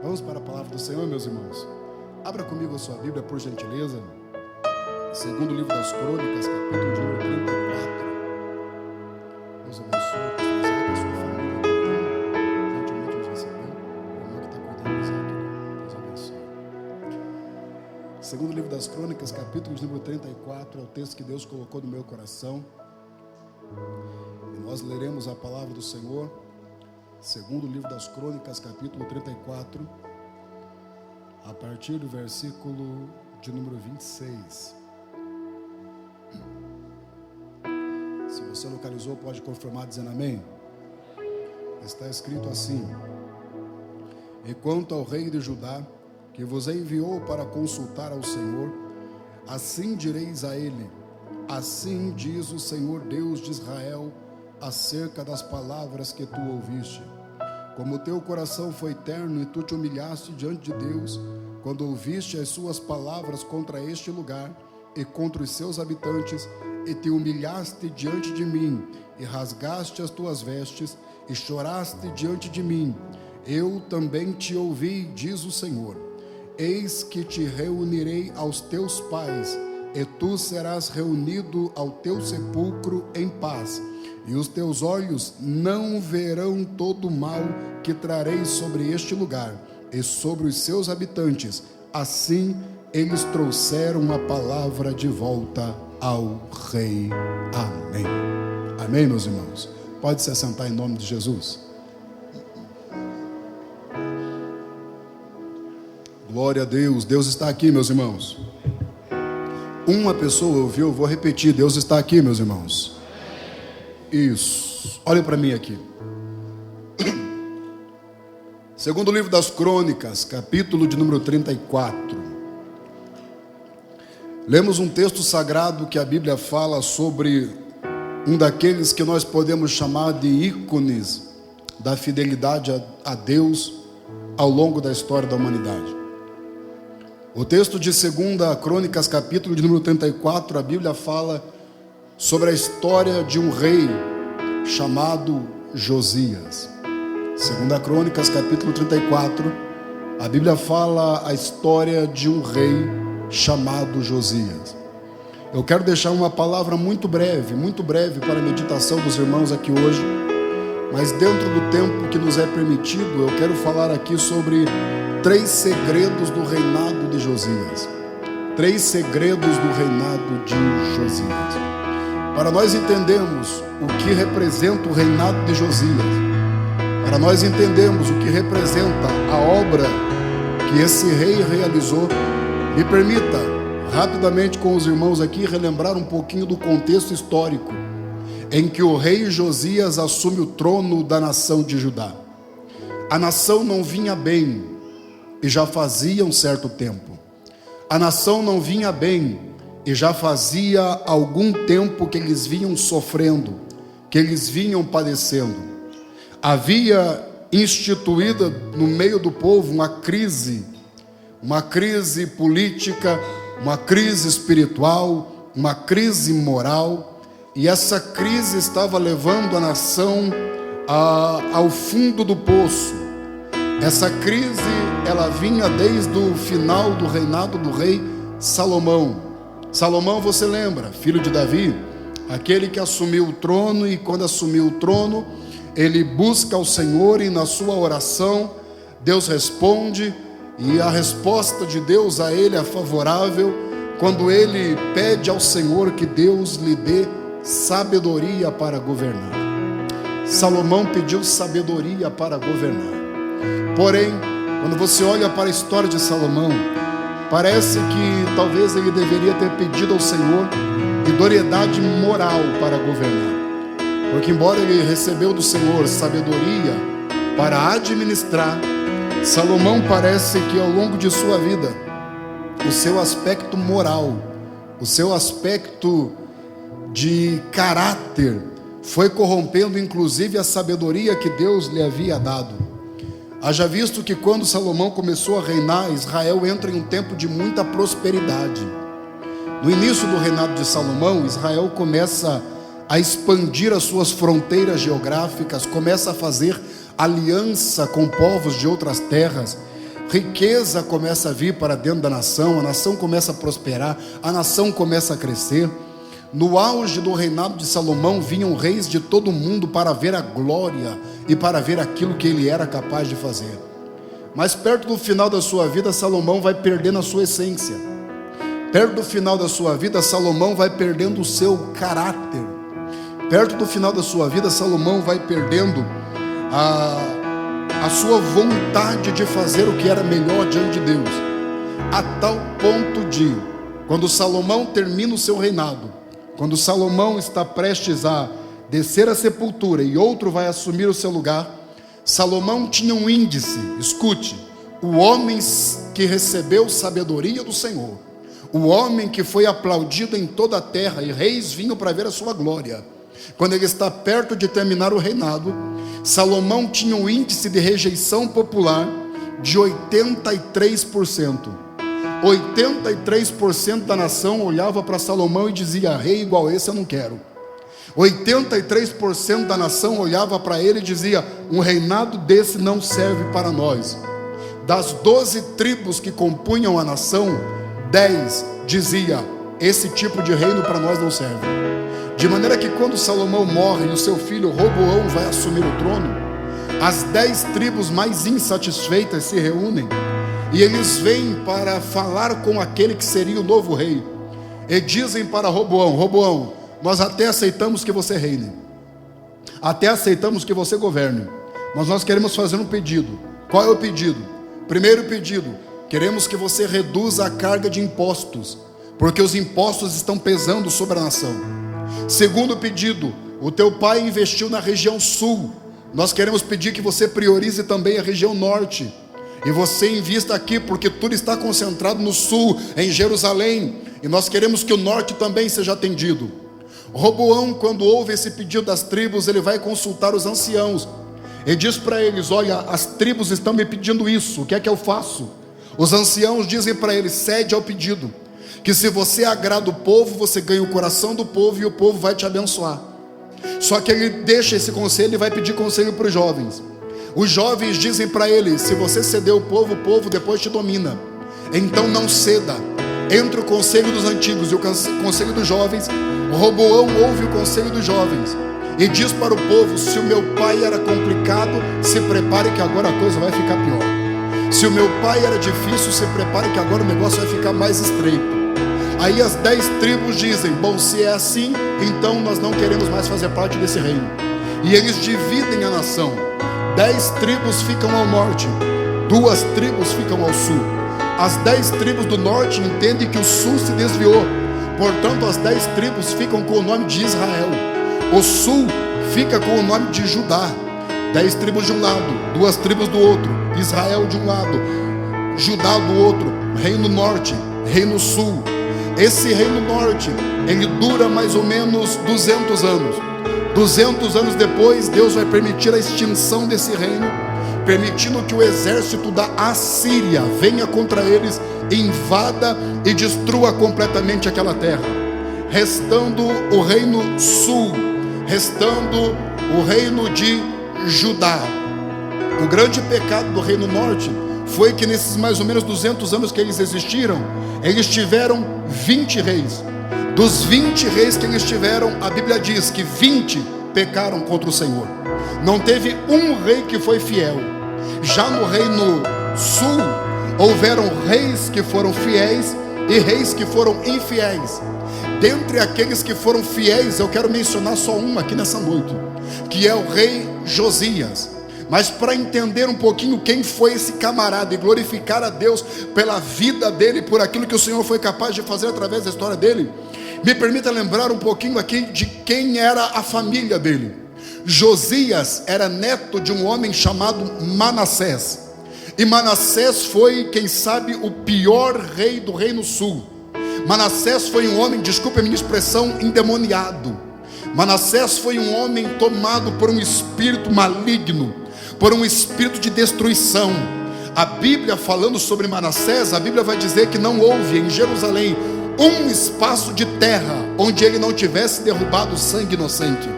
Vamos para a palavra do Senhor, meus irmãos. Abra comigo a sua Bíblia, por gentileza. Segundo livro das Crônicas, capítulo de número 34. Deus abençoe, pastor, a sua família que gentilmente nos recebeu. O irmão que está cuidando disso aqui. Deus abençoe. Segundo livro das Crônicas, capítulo de número 34, é o texto que Deus colocou no meu coração. E nós leremos a palavra do Senhor. Segundo livro das Crônicas, capítulo 34, a partir do versículo de número 26. Se você localizou, pode confirmar dizendo amém. Está escrito assim: e quanto ao rei de Judá, que vos enviou para consultar ao Senhor, assim direis a ele: assim diz o Senhor Deus de Israel, acerca das palavras que tu ouviste. Como o teu coração foi terno e tu te humilhaste diante de Deus, quando ouviste as suas palavras contra este lugar e contra os seus habitantes, e te humilhaste diante de mim, e rasgaste as tuas vestes, e choraste diante de mim, eu também te ouvi, diz o Senhor. Eis que te reunirei aos teus pais, e tu serás reunido ao teu sepulcro em paz, e os teus olhos não verão todo o mal que trarei sobre este lugar e sobre os seus habitantes. Assim eles trouxeram a palavra de volta ao rei. Amém. Amém, meus irmãos. Pode se assentar em nome de Jesus. Glória a Deus. Deus está aqui, meus irmãos. Uma pessoa ouviu, eu vou repetir: Deus está aqui, meus irmãos. Isso. Olhem para mim aqui. Segundo livro das Crônicas, capítulo de número 34. Lemos um texto sagrado que a Bíblia fala sobre um daqueles que nós podemos chamar de ícones da fidelidade a Deus ao longo da história da humanidade. O texto de 2 Crônicas, capítulo de número 34, a Bíblia fala sobre a história de um rei chamado Josias. 2 Crônicas, capítulo 34, a Bíblia fala a história de um rei chamado Josias. Eu quero deixar uma palavra muito breve para a meditação dos irmãos aqui hoje, mas dentro do tempo que nos é permitido, eu quero falar aqui sobre 3 segredos do reinado de Josias. 3 segredos do reinado de Josias. Para nós entendermos o que representa o reinado de Josias, para nós entendermos o que representa a obra que esse rei realizou, me permita, rapidamente com os irmãos aqui, relembrar um pouquinho do contexto histórico em que o rei Josias assume o trono da nação de Judá. A nação não vinha bem, e já fazia um certo tempo. A nação não vinha bem, e já fazia algum tempo que eles vinham sofrendo, que eles vinham padecendo. Havia instituída no meio do povo uma crise política, uma crise espiritual, uma crise moral, e essa crise estava levando a nação ao fundo do poço. Essa crise, ela vinha desde o final do reinado do rei Salomão. Salomão, você lembra, filho de Davi, aquele que assumiu o trono, e quando assumiu o trono, ele busca ao Senhor, e na sua oração Deus responde, e a resposta de Deus a ele é favorável, quando ele pede ao Senhor que Deus lhe dê sabedoria para governar. Salomão pediu sabedoria para governar. Porém, quando você olha para a história de Salomão, parece que talvez ele deveria ter pedido ao Senhor idoneidade moral para governar. Porque embora ele recebeu do Senhor sabedoria para administrar, Salomão parece que ao longo de sua vida, o seu aspecto moral, o seu aspecto de caráter, foi corrompendo inclusive a sabedoria que Deus lhe havia dado. Haja visto que quando Salomão começou a reinar, Israel entra em um tempo de muita prosperidade. No início do reinado de Salomão, Israel começa a expandir as suas fronteiras geográficas, começa a fazer aliança com povos de outras terras, riqueza começa a vir para dentro da nação, a nação começa a prosperar, a nação começa a crescer. No auge do reinado de Salomão, vinham reis de todo o mundo para ver a glória e para ver aquilo que ele era capaz de fazer. Mas perto do final da sua vida, Salomão vai perdendo a sua essência. Perto do final da sua vida, Salomão vai perdendo o seu caráter. Perto do final da sua vida, Salomão vai perdendo a sua vontade de fazer o que era melhor diante de Deus. A tal ponto de, quando Salomão termina o seu reinado, quando Salomão está prestes a descer à sepultura e outro vai assumir o seu lugar, Salomão tinha um índice, escute, o homem que recebeu sabedoria do Senhor, o homem que foi aplaudido em toda a terra, e reis vinham para ver a sua glória. Quando ele está perto de terminar o reinado, Salomão tinha um índice de rejeição popular de 83%. 83% da nação olhava para Salomão e dizia: rei igual esse eu não quero. 83% da nação olhava para ele e dizia: um reinado desse não serve para nós. Das 12 tribos que compunham a nação, 10 dizia: esse tipo de reino para nós não serve. De maneira que quando Salomão morre e o seu filho Roboão vai assumir o trono, as 10 tribos mais insatisfeitas se reúnem e eles vêm para falar com aquele que seria o novo rei, e dizem para Roboão: Roboão, nós até aceitamos que você reine, até aceitamos que você governe, mas nós queremos fazer um pedido. Qual é o pedido? Primeiro pedido: queremos que você reduza a carga de impostos, porque os impostos estão pesando sobre a nação. Segundo pedido: o teu pai investiu na região sul, nós queremos pedir que você priorize também a região norte, e você invista aqui, porque tudo está concentrado no sul, em Jerusalém, e nós queremos que o norte também seja atendido. Roboão, quando ouve esse pedido das tribos, ele vai consultar os anciãos, e diz para eles: olha, as tribos estão me pedindo isso, o que é que eu faço? Os anciãos dizem para ele: cede ao pedido, que se você agrada o povo, você ganha o coração do povo e o povo vai te abençoar. Só que ele deixa esse conselho e vai pedir conselho para os jovens. Os jovens dizem para ele: se você ceder o povo depois te domina, então não ceda. Entre o conselho dos antigos e o conselho dos jovens, Roboão ouve o conselho dos jovens e diz para o povo: se o meu pai era complicado, se prepare que agora a coisa vai ficar pior. Se o meu pai era difícil, se prepare que agora o negócio vai ficar mais estreito. Aí as 10 tribos dizem: bom, se é assim, então nós não queremos mais fazer parte desse reino. E eles dividem a nação. 10 tribos ficam ao norte, 2 tribos ficam ao sul. As 10 tribos do norte entendem que o sul se desviou, portanto as 10 tribos ficam com o nome de Israel. O sul fica com o nome de Judá. 10 tribos de um lado, 2 tribos do outro, Israel de um lado, Judá do outro, reino norte, reino sul. Esse reino norte, ele dura mais ou menos 200 anos. 200 anos depois, Deus vai permitir a extinção desse reino, permitindo que o exército da Assíria venha contra eles, invada e destrua completamente aquela terra, restando o reino sul, restando o reino de Judá. O grande pecado do reino norte foi que nesses mais ou menos 200 anos que eles existiram, eles tiveram 20 reis. Dos 20 reis que eles tiveram, a Bíblia diz que 20 pecaram contra o Senhor. Não teve um rei que foi fiel. Já no reino sul, houveram reis que foram fiéis e reis que foram infiéis. Dentre aqueles que foram fiéis, eu quero mencionar só um aqui nessa noite, que é o rei Josias. Mas para entender um pouquinho quem foi esse camarada e glorificar a Deus pela vida dele, por aquilo que o Senhor foi capaz de fazer através da história dele, me permita lembrar um pouquinho aqui de quem era a família dele. Josias era neto de um homem chamado Manassés, e Manassés foi, quem sabe, o pior rei do reino sul. Manassés foi um homem, desculpe a minha expressão, endemoniado. Manassés foi um homem tomado por um espírito maligno, por um espírito de destruição. A Bíblia, falando sobre Manassés, a Bíblia vai dizer que não houve em Jerusalém um espaço de terra onde ele não tivesse derrubado sangue inocente,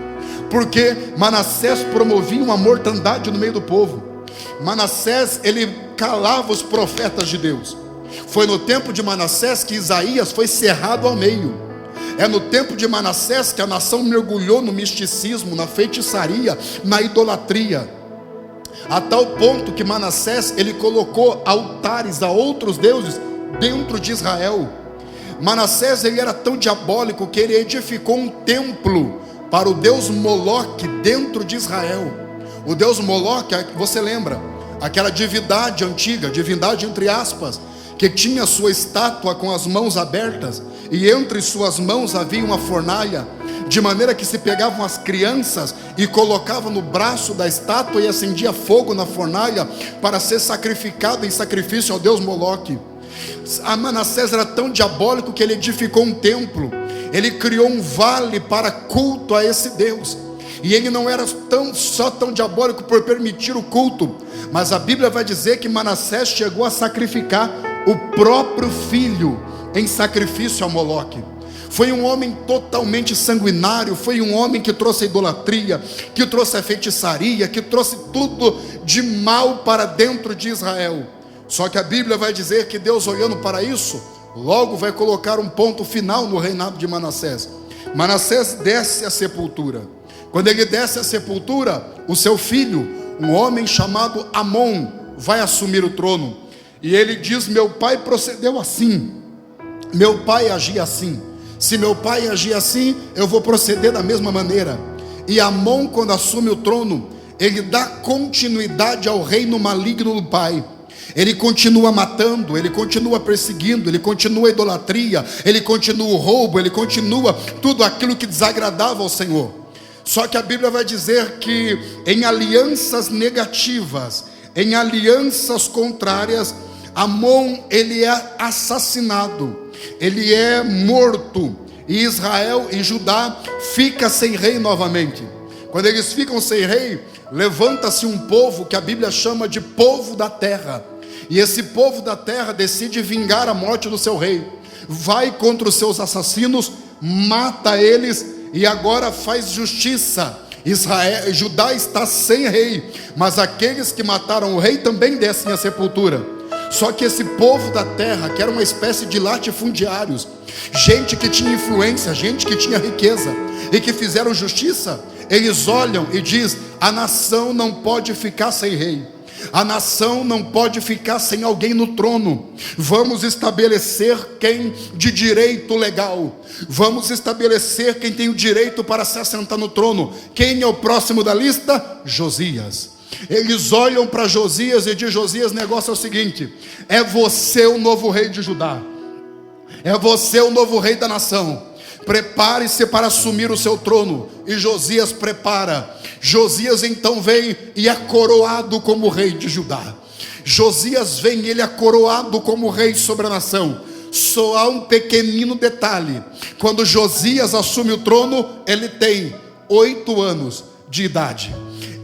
porque Manassés promovia uma mortandade no meio do povo. Manassés, ele calava os profetas de Deus. Foi no tempo de Manassés que Isaías foi cerrado ao meio. É no tempo de Manassés que a nação mergulhou no misticismo, na feitiçaria, na idolatria, a tal ponto que Manassés, ele colocou altares a outros deuses dentro de Israel. Manassés, ele era tão diabólico que ele edificou um templo para o deus Moloque dentro de Israel. O deus Moloque, você lembra? Aquela divindade antiga, divindade entre aspas, que tinha sua estátua com as mãos abertas, e entre suas mãos havia uma fornalha, de maneira que se pegavam as crianças e colocavam no braço da estátua e acendia fogo na fornalha para ser sacrificado em sacrifício ao deus Moloque. A Manassés era tão diabólico que ele edificou um templo, ele criou um vale para culto a esse Deus. E ele não era só tão diabólico por permitir o culto, mas a Bíblia vai dizer que Manassés chegou a sacrificar o próprio filho em sacrifício a Moloque. Foi um homem totalmente sanguinário, foi um homem que trouxe a idolatria, que trouxe a feitiçaria, que trouxe tudo de mal para dentro de Israel. Só que a Bíblia vai dizer que Deus, olhando para isso, logo vai colocar um ponto final no reinado de Manassés. Manassés desce à sepultura. Quando ele desce à sepultura, o seu filho, um homem chamado Amon, vai assumir o trono. E ele diz: meu pai procedeu assim, meu pai agia assim. Se meu pai agir assim, eu vou proceder da mesma maneira. E Amon, quando assume o trono, ele dá continuidade ao reino maligno do pai. Ele continua matando, ele continua perseguindo, ele continua a idolatria, ele continua o roubo, ele continua tudo aquilo que desagradava ao Senhor. Só que a Bíblia vai dizer que em alianças negativas, em alianças contrárias, Amon, ele é assassinado, ele é morto, e Israel e Judá fica sem rei novamente. Quando eles ficam sem rei, levanta-se um povo que a Bíblia chama de povo da terra, e esse povo da terra decide vingar a morte do seu rei, vai contra os seus assassinos, mata eles, e agora faz justiça. Judá está sem rei, mas aqueles que mataram o rei também descem à sepultura. Só que esse povo da terra, que era uma espécie de latifundiários, gente que tinha influência, gente que tinha riqueza e que fizeram justiça, eles olham e dizem: a nação não pode ficar sem rei, a nação não pode ficar sem alguém no trono. Vamos estabelecer quem de direito legal, vamos estabelecer quem tem o direito para se assentar no trono. Quem é o próximo da lista? Josias. Eles olham para Josias e dizem: Josias, o negócio é o seguinte: é você o novo rei de Judá, é você o novo rei da nação, prepare-se para assumir o seu trono. E Josias prepara. Josias então vem e é coroado como rei de Judá. Josias vem, ele é coroado como rei sobre a nação. Só há um pequenino detalhe: quando Josias assume o trono, ele tem 8 anos de idade.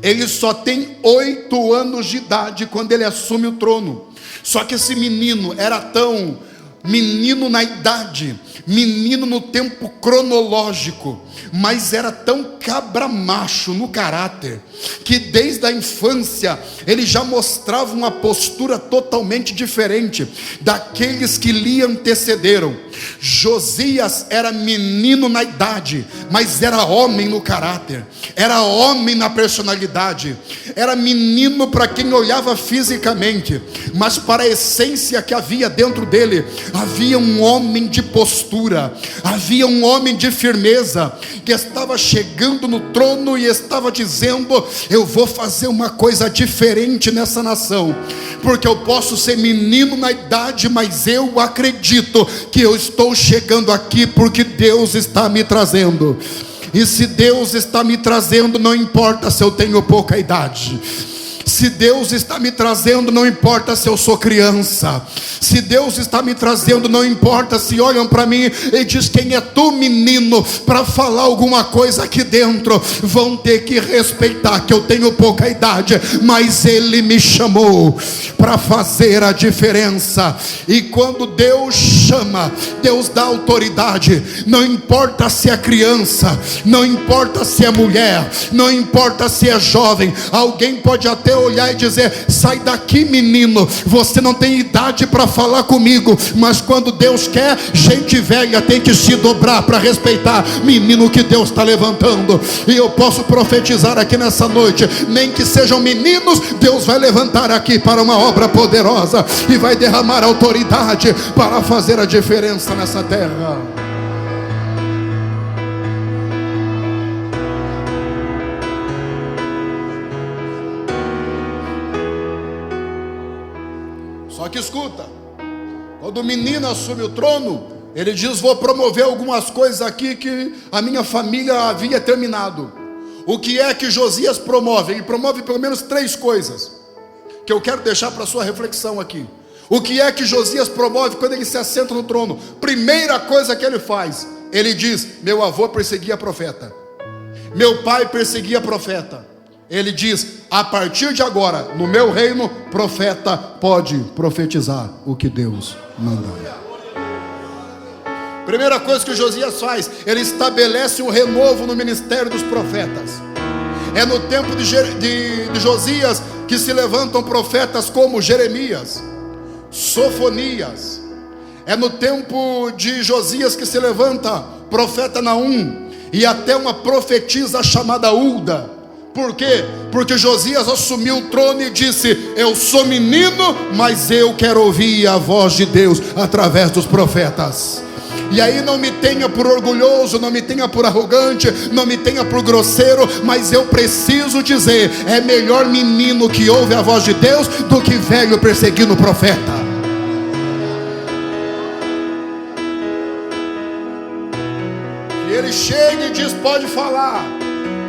Ele só tem 8 anos de idade quando ele assume o trono. Só que esse menino era tão menino na idade, menino no tempo cronológico, mas era tão cabra macho no caráter, que desde a infância ele já mostrava uma postura totalmente diferente daqueles que lhe antecederam. Josias era menino na idade, mas era homem no caráter, era homem na personalidade, era menino para quem olhava fisicamente, mas para a essência que havia dentro dele, havia um homem de postura, havia um homem de firmeza, que estava chegando no trono e estava dizendo: eu vou fazer uma coisa diferente nessa nação, porque eu posso ser menino na idade, mas eu acredito que eu estou chegando aqui porque Deus está me trazendo. E se Deus está me trazendo, não importa se eu tenho pouca idade. Se Deus está me trazendo, não importa se eu sou criança. Se Deus está me trazendo, não importa se olham para mim e diz: quem é tu, menino, para falar alguma coisa aqui dentro? Vão ter que respeitar que eu tenho pouca idade, mas Ele me chamou para fazer a diferença. E quando Deus chama, Deus dá autoridade. Não importa se é criança, não importa se é mulher, não importa se é jovem. Alguém pode até olhar e dizer: sai daqui, menino, você não tem idade para falar comigo. Mas quando Deus quer, gente velha tem que se dobrar para respeitar menino que Deus está levantando. E eu posso profetizar aqui nessa noite, nem que sejam meninos, Deus vai levantar aqui para uma obra poderosa e vai derramar autoridade para fazer a diferença nessa terra. Só que escuta, quando o menino assume o trono, ele diz: vou promover algumas coisas aqui que a minha família havia terminado. O que é que Josias promove? Ele promove pelo menos 3 coisas que eu quero deixar para sua reflexão aqui. O que é que Josias promove quando ele se assenta no trono? Primeira coisa que ele faz, ele diz: meu avô perseguia profeta, meu pai perseguia profeta. Ele diz: a partir de agora, no meu reino, profeta pode profetizar o que Deus manda. Primeira coisa que Josias faz, ele estabelece um renovo no ministério dos profetas. É no tempo de Josias que se levantam profetas como Jeremias, Sofonias. É no tempo de Josias que se levanta profeta Naum e até uma profetisa chamada Ulda. Por quê? Porque Josias assumiu o trono e disse: eu sou menino, mas eu quero ouvir a voz de Deus através dos profetas. E aí não me tenha por orgulhoso, não me tenha por arrogante, não me tenha por grosseiro, mas eu preciso dizer: é melhor menino que ouve a voz de Deus do que velho perseguindo o profeta. E ele chega e diz: pode falar,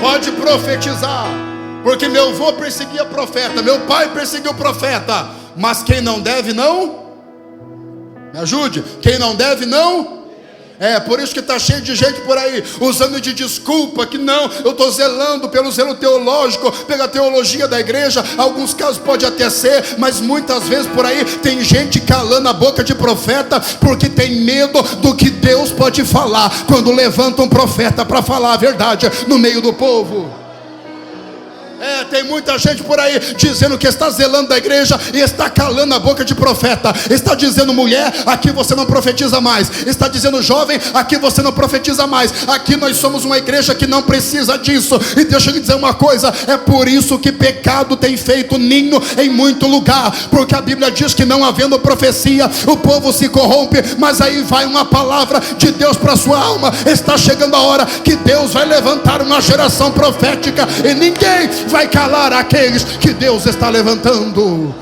pode profetizar, porque meu avô perseguia profeta, meu pai perseguiu profeta. Mas quem não deve não, me ajude, quem não deve não. É por isso que está cheio de gente por aí usando de desculpa que não, eu estou zelando pelo zelo teológico, pela teologia da igreja. Alguns casos pode até ser, mas muitas vezes por aí tem gente calando a boca de profeta porque tem medo do que Deus pode falar quando levanta um profeta para falar a verdade no meio do povo. Tem muita gente por aí dizendo que está zelando da igreja e está calando a boca de profeta. Está dizendo: mulher, aqui você não profetiza mais. Está dizendo: jovem, aqui você não profetiza mais. Aqui nós somos uma igreja que não precisa disso. E deixa eu lhe dizer uma coisa: é por isso que pecado tem feito ninho em muito lugar, porque a Bíblia diz que não havendo profecia, o povo se corrompe. Mas aí vai uma palavra de Deus para a sua alma. Está chegando a hora que Deus vai levantar uma geração profética e ninguém vai calar aqueles que Deus está levantando.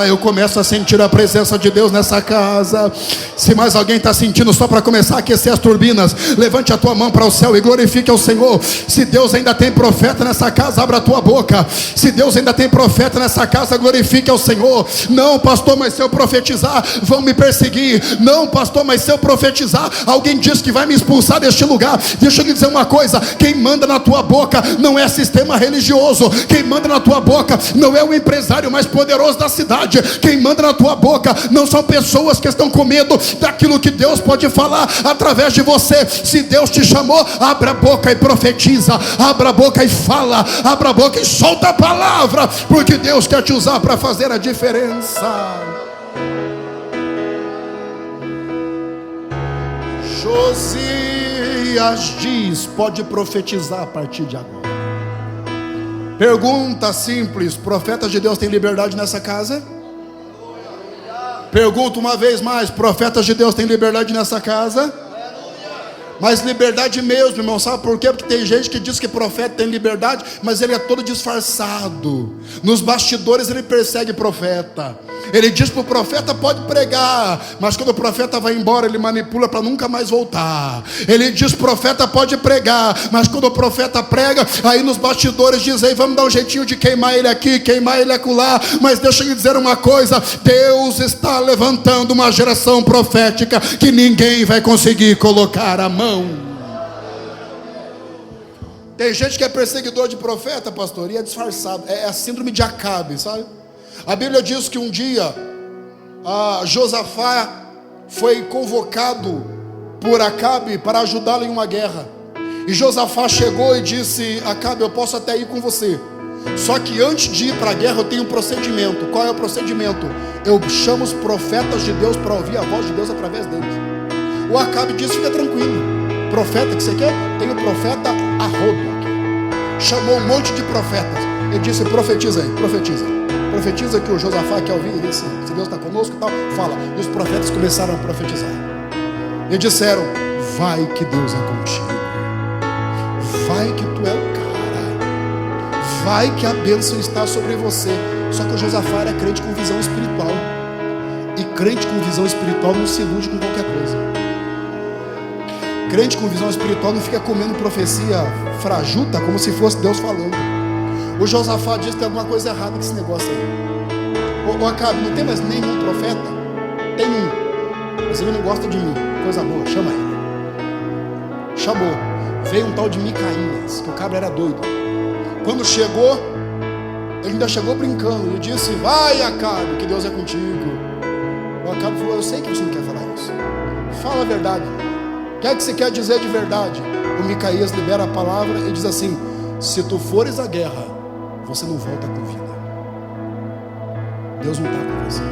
Eu começo a sentir a presença de Deus nessa casa. Se mais alguém está sentindo, só para começar a aquecer as turbinas, levante a tua mão para o céu e glorifique ao Senhor. Se Deus ainda tem profeta nessa casa, abra a tua boca. Se Deus ainda tem profeta nessa casa, glorifique ao Senhor. Não, pastor, mas se eu profetizar, vão me perseguir. Não, pastor, mas se eu profetizar, alguém diz que vai me expulsar deste lugar. Deixa eu lhe dizer uma coisa: quem manda na tua boca não é sistema religioso. Quem manda na tua boca não é o empresário mais poderoso da cidade. Quem manda na tua boca não são pessoas que estão com medo daquilo que Deus pode falar através de você. Se Deus te chamou, abra a boca e profetiza, abra a boca e fala, abra a boca e solta a palavra, porque Deus quer te usar para fazer a diferença. Josias diz: pode profetizar a partir de agora. Pergunta simples: profetas de Deus têm liberdade nessa casa? Pergunto uma vez mais: profetas de Deus têm liberdade nessa casa? Mas liberdade mesmo, irmão, sabe por quê? Porque tem gente que diz que profeta tem liberdade, mas ele é todo disfarçado. Nos bastidores ele persegue profeta. Ele diz para o profeta: pode pregar, mas quando o profeta vai embora, ele manipula para nunca mais voltar. Ele diz: profeta pode pregar, mas quando o profeta prega, aí nos bastidores diz: aí vamos dar um jeitinho de queimar ele aqui, queimar ele acolá. Mas deixa eu lhe dizer uma coisa: Deus está levantando uma geração profética que ninguém vai conseguir colocar a mão. Tem gente que é perseguidor de profeta, pastor, e é disfarçado. É a síndrome de Acabe, sabe? A Bíblia diz que um dia Josafá foi convocado por Acabe para ajudá-lo em uma guerra. E Josafá chegou e disse: Acabe, eu posso até ir com você, Só que antes de ir para a guerra eu tenho um procedimento. Qual é o procedimento? Eu chamo os profetas de Deus para ouvir a voz de Deus através deles. O Acabe disse: fica tranquilo, profeta que você quer? Tem o profeta Arrodo aqui. Chamou um monte de profetas. Ele disse: profetiza aí, profetiza. Profetiza que o Josafá quer ouvir isso. Se Deus está conosco e tal, fala. E os profetas começaram a profetizar. E disseram: vai que Deus é contigo. Vai que tu é o cara. Vai que a bênção está sobre você. Só que o Josafá era crente com visão espiritual. E crente com visão espiritual não se ilude com qualquer coisa. Crente com visão espiritual não fica comendo profecia frajuta como se fosse Deus falando. O Josafá diz que tem alguma coisa errada com esse negócio aí. O Acabe, não tem mais nenhum profeta? Tem um. Mas ele não gosta de mim. Coisa boa, chama ele. Chamou. Veio um tal de Micaías, que o cabra era doido. Quando chegou, ele ainda chegou brincando. Ele disse: vai, Acabe, que Deus é contigo. O Acabe falou: eu sei que você não quer falar isso. Fala a verdade. O que é que você quer dizer de verdade? O Micaías libera a palavra e diz assim: se tu fores à guerra, você não volta com vida. Deus não está com você.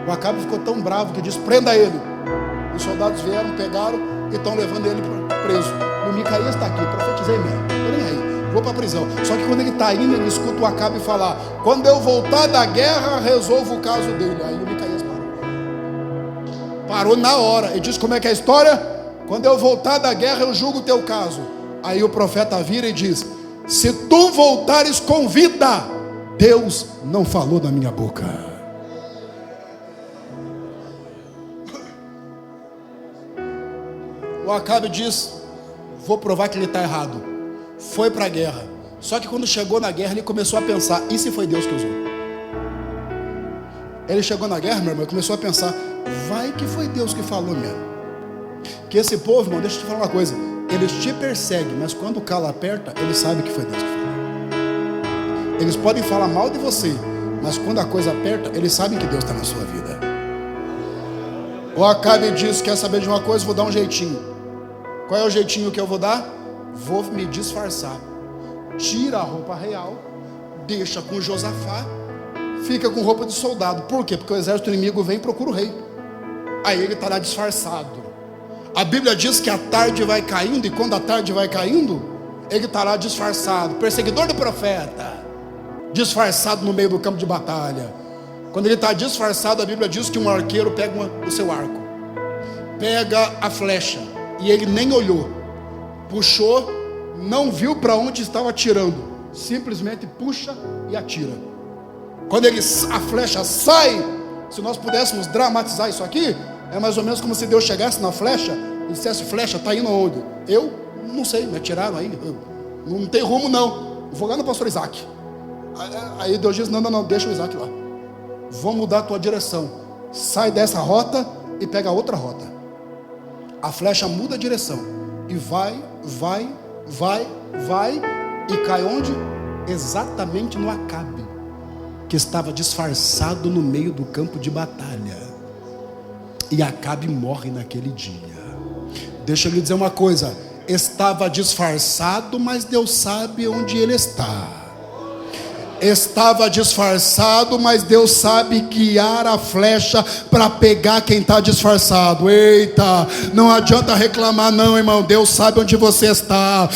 O Acabe ficou tão bravo que disse: prenda ele. Os soldados vieram, pegaram e estão levando ele preso. E o Micaías está aqui, profetizei mesmo, estou nem aí, vou para a prisão. Só que quando ele está indo, ele escuta o Acabe falar: quando eu voltar da guerra, resolvo o caso dele. Aí o Micaías parou na hora. Ele disse: como é que é a história? Quando eu voltar da guerra, eu julgo o teu caso. Aí o profeta vira e diz: se tu voltares com vida, Deus não falou na minha boca. O Acabe diz: vou provar que ele está errado. Foi para a guerra. Só que quando chegou na guerra, ele começou a pensar: e se foi Deus que usou? Ele chegou na guerra, meu irmão, e começou a pensar: vai que foi Deus que falou mesmo. Que esse povo, irmão, deixa eu te falar uma coisa: eles te perseguem, mas quando o calo aperta, eles sabem que foi Deus que falou. Eles podem falar mal de você, mas quando a coisa aperta, eles sabem que Deus está na sua vida. O Acabe diz: quer saber de uma coisa? Vou dar um jeitinho. Qual é o jeitinho que eu vou dar? Vou me disfarçar. Tira a roupa real, deixa com Josafá, fica com roupa de soldado. Por quê? Porque o exército inimigo vem e procura o rei. Aí ele estará disfarçado. A Bíblia diz que a tarde vai caindo, e quando a tarde vai caindo, ele estará disfarçado, perseguidor do profeta, disfarçado no meio do campo de batalha. Quando ele está disfarçado, a Bíblia diz que um arqueiro pega o seu arco, pega a flecha, e ele nem olhou, puxou, não viu para onde estava atirando, simplesmente puxa e atira. Quando a flecha sai, se nós pudéssemos dramatizar isso aqui, é mais ou menos como se Deus chegasse na flecha e dissesse: flecha, está indo aonde? Eu não sei, me atiraram aí, não tem rumo não, vou lá no pastor Isaac. Aí Deus diz: não, deixa o Isaac lá, vou mudar a tua direção, sai dessa rota e pega outra rota. A flecha muda a direção e vai, e cai onde? Exatamente no Acabe, que estava disfarçado no meio do campo de batalha. E Acabe morre naquele dia. Deixa eu lhe dizer uma coisa: estava disfarçado, mas Deus sabe onde ele está. Estava disfarçado, mas Deus sabe guiar a flecha para pegar quem está disfarçado. Eita, não adianta reclamar não, irmão. Deus sabe onde você está.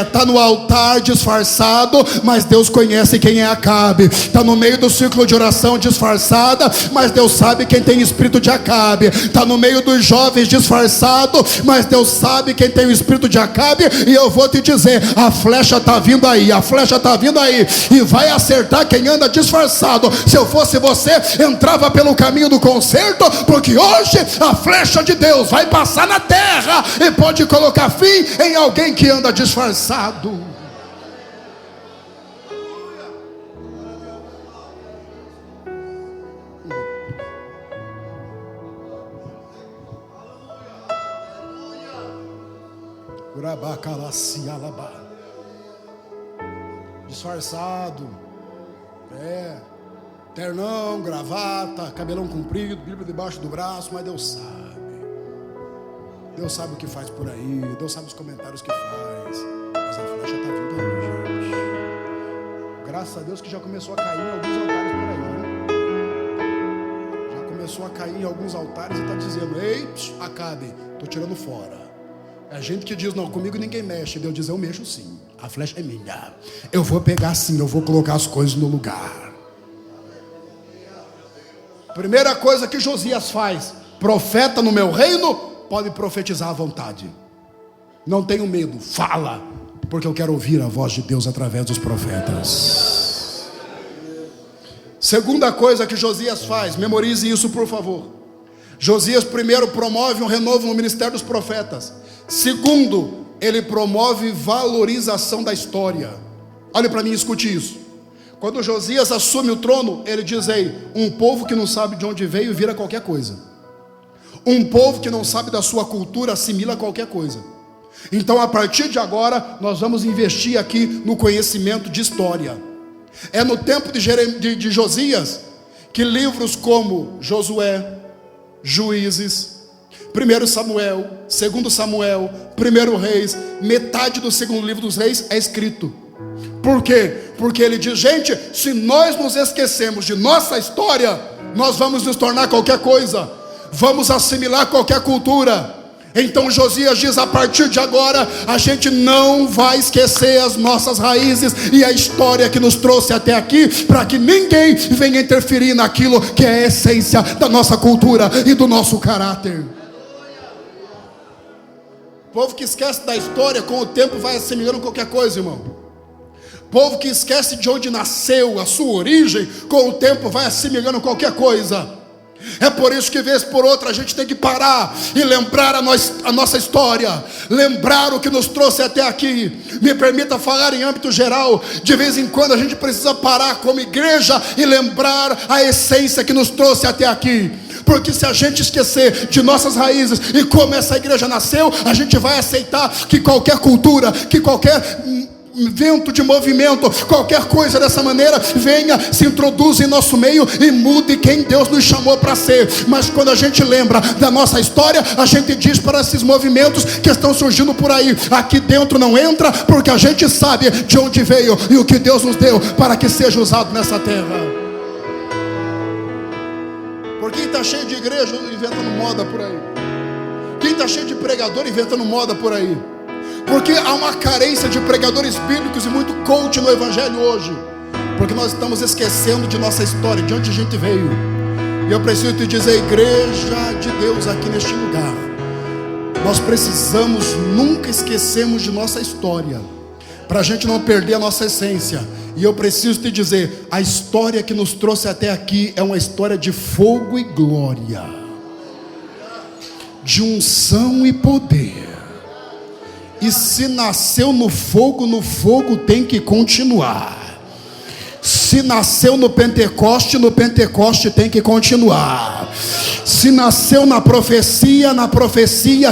Está no altar disfarçado, mas Deus conhece quem é Acabe. Está no meio do círculo de oração disfarçada, mas Deus sabe quem tem espírito de Acabe. Está no meio dos jovens disfarçado, mas Deus sabe quem tem o espírito de Acabe. E eu vou te dizer: a flecha está vindo aí, a flecha está vindo aí, e vai acertar quem anda disfarçado. Se eu fosse você, entrava pelo caminho do conserto, porque hoje a flecha de Deus vai passar na terra e pode colocar fim em alguém que anda disfarçado. Disfarçado, ternão, gravata, cabelão comprido, Bíblia debaixo do braço, mas Deus sabe o que faz por aí, Deus sabe os comentários que faz, mas a flecha está vindo aí, gente. Graças a Deus que já começou a cair em alguns altares por aí, né? Já começou a cair em alguns altares e está dizendo: ei, acabe, estou tirando fora. É gente que diz: não, comigo ninguém mexe. Deus diz: eu mexo sim, a flecha é minha. Eu vou pegar sim, eu vou colocar as coisas no lugar. Primeira coisa que Josias faz: profeta no meu reino, pode profetizar à vontade. Não tenho medo, fala, porque eu quero ouvir a voz de Deus através dos profetas. Segunda coisa que Josias faz, memorize isso por favor. Josias primeiro promove um renovo no ministério dos profetas. Segundo, ele promove valorização da história. Olhe para mim e escute isso. Quando Josias assume o trono, ele diz aí: um povo que não sabe de onde veio vira qualquer coisa. Um povo que não sabe da sua cultura assimila qualquer coisa. Então, a partir de agora, nós vamos investir aqui no conhecimento de história. É no tempo de Josias que livros como Josué, Juízes, 1 Samuel, 2 Samuel, 1 Reis, metade do segundo livro dos Reis é escrito. Por quê? Porque ele diz: gente, se nós nos esquecemos de nossa história, nós vamos nos tornar qualquer coisa, vamos assimilar qualquer cultura. Então Josias diz: a partir de agora, a gente não vai esquecer as nossas raízes e a história que nos trouxe até aqui, para que ninguém venha interferir naquilo que é a essência da nossa cultura e do nosso caráter. O povo que esquece da história, com o tempo vai assimilando qualquer coisa, irmão. Povo que esquece de onde nasceu, a sua origem, com o tempo vai assimilando qualquer coisa. É por isso que vez por outra a gente tem que parar e lembrar a nossa história, lembrar o que nos trouxe até aqui. Me permita falar em âmbito geral: de vez em quando a gente precisa parar como igreja e lembrar a essência que nos trouxe até aqui. Porque se a gente esquecer de nossas raízes e como essa igreja nasceu, a gente vai aceitar que qualquer cultura, que qualquer vento de movimento, qualquer coisa dessa maneira venha, se introduza em nosso meio e mude quem Deus nos chamou para ser. Mas quando a gente lembra da nossa história, a gente diz para esses movimentos que estão surgindo por aí: aqui dentro não entra, porque a gente sabe de onde veio e o que Deus nos deu para que seja usado nessa terra. Por quem está cheio de igreja inventando moda por aí? Quem está cheio de pregador inventando moda por aí? Porque há uma carência de pregadores bíblicos e muito coach no evangelho hoje, porque nós estamos esquecendo de nossa história, de onde a gente veio. E eu preciso te dizer, igreja de Deus aqui neste lugar, nós precisamos nunca esquecermos de nossa história, para a gente não perder a nossa essência. E eu preciso te dizer, a história que nos trouxe até aqui é uma história de fogo e glória, de unção e poder. E se nasceu no fogo tem que continuar. Se nasceu no Pentecoste tem que continuar. Se nasceu na profecia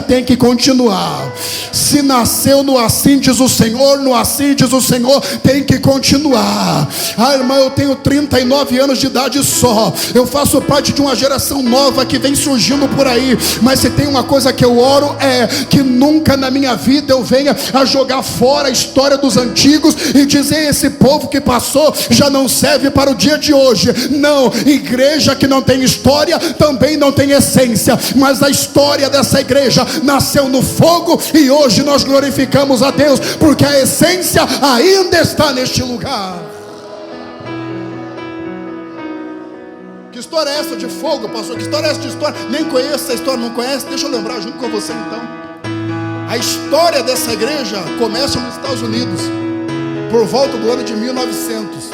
tem que continuar. Se nasceu no assim diz o Senhor, no assim diz o Senhor, tem que continuar. Ah, irmão, eu tenho 39 anos de idade só. Eu faço parte de uma geração nova que vem surgindo por aí. Mas se tem uma coisa que eu oro, é que nunca na minha vida eu venha a jogar fora a história dos antigos e dizer: esse povo que passou já não serve para o dia de hoje. Não, igreja que não tem história também não tem essência. Mas a história dessa igreja nasceu no fogo e hoje nós glorificamos a Deus, porque a essência ainda está neste lugar. Que história é essa de fogo, pastor? Que história é essa de história? Nem conheço essa história, não conhece? Deixa eu lembrar junto com você então. A história dessa igreja começa nos Estados Unidos, por volta do ano de 1900.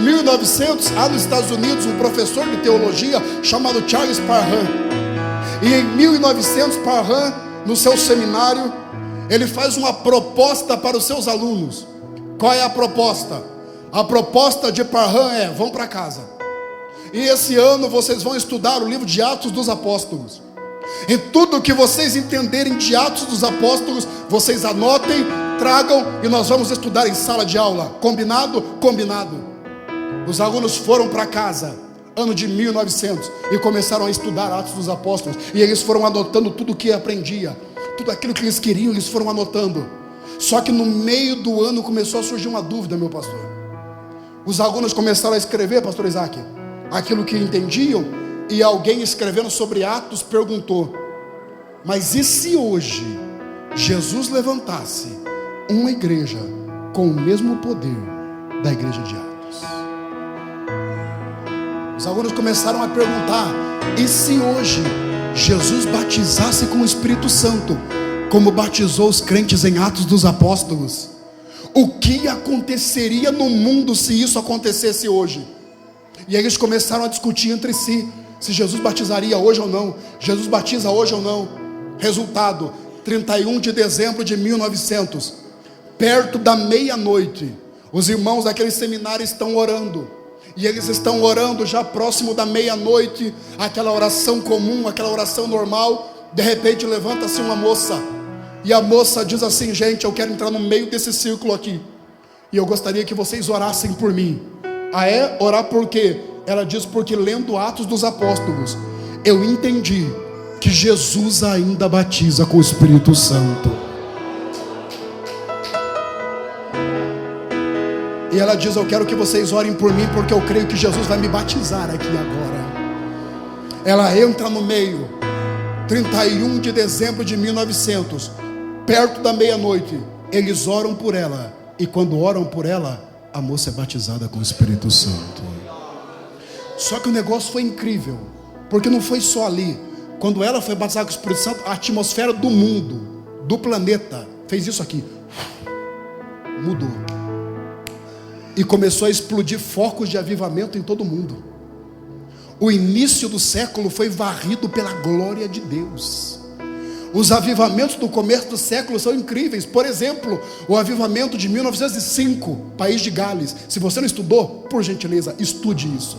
1900, há nos Estados Unidos um professor de teologia chamado Charles Parham. E em 1900, Parham, no seu seminário, ele faz uma proposta para os seus alunos. Qual é a proposta? A proposta de Parham é: vão para casa, e esse ano vocês vão estudar o livro de Atos dos Apóstolos. E tudo que vocês entenderem de Atos dos Apóstolos, vocês anotem, tragam, e nós vamos estudar em sala de aula. Combinado? Combinado. Os alunos foram para casa, ano de 1900, e começaram a estudar Atos dos Apóstolos. E eles foram anotando tudo o que aprendia, tudo aquilo que eles queriam, eles foram anotando. Só que no meio do ano começou a surgir uma dúvida, meu pastor. Os alunos começaram a escrever, pastor Isaac, aquilo que entendiam, e alguém escrevendo sobre Atos perguntou: mas e se hoje Jesus levantasse uma igreja com o mesmo poder da igreja de Atos? Os alunos começaram a perguntar: e se hoje Jesus batizasse com o Espírito Santo, como batizou os crentes em Atos dos Apóstolos? O que aconteceria no mundo se isso acontecesse hoje? E eles começaram a discutir entre si, se Jesus batizaria hoje ou não. Jesus batiza hoje ou não? Resultado: 31 de dezembro de 1900, perto da meia-noite, os irmãos daquele seminário estão orando, e eles estão orando já próximo da meia-noite, aquela oração comum, aquela oração normal. De repente levanta-se uma moça, e a moça diz assim: gente, eu quero entrar no meio desse círculo aqui, e eu gostaria que vocês orassem por mim. Ah, é? Orar por quê? Ela diz: porque lendo Atos dos Apóstolos, eu entendi que Jesus ainda batiza com o Espírito Santo. E ela diz: eu quero que vocês orem por mim, porque eu creio que Jesus vai me batizar aqui agora. Ela entra no meio, 31 de dezembro de 1900, perto da meia-noite. Eles oram por ela, e quando oram por ela, a moça é batizada com o Espírito Santo. Só que o negócio foi incrível, porque não foi só ali. Quando ela foi batizada com o Espírito Santo, a atmosfera do mundo, do planeta, fez isso aqui, mudou, e começou a explodir focos de avivamento em todo o mundo. O início do século foi varrido pela glória de Deus. Os avivamentos do começo do século são incríveis. Por exemplo, o avivamento de 1905, País de Gales. Se você não estudou, por gentileza, estude isso.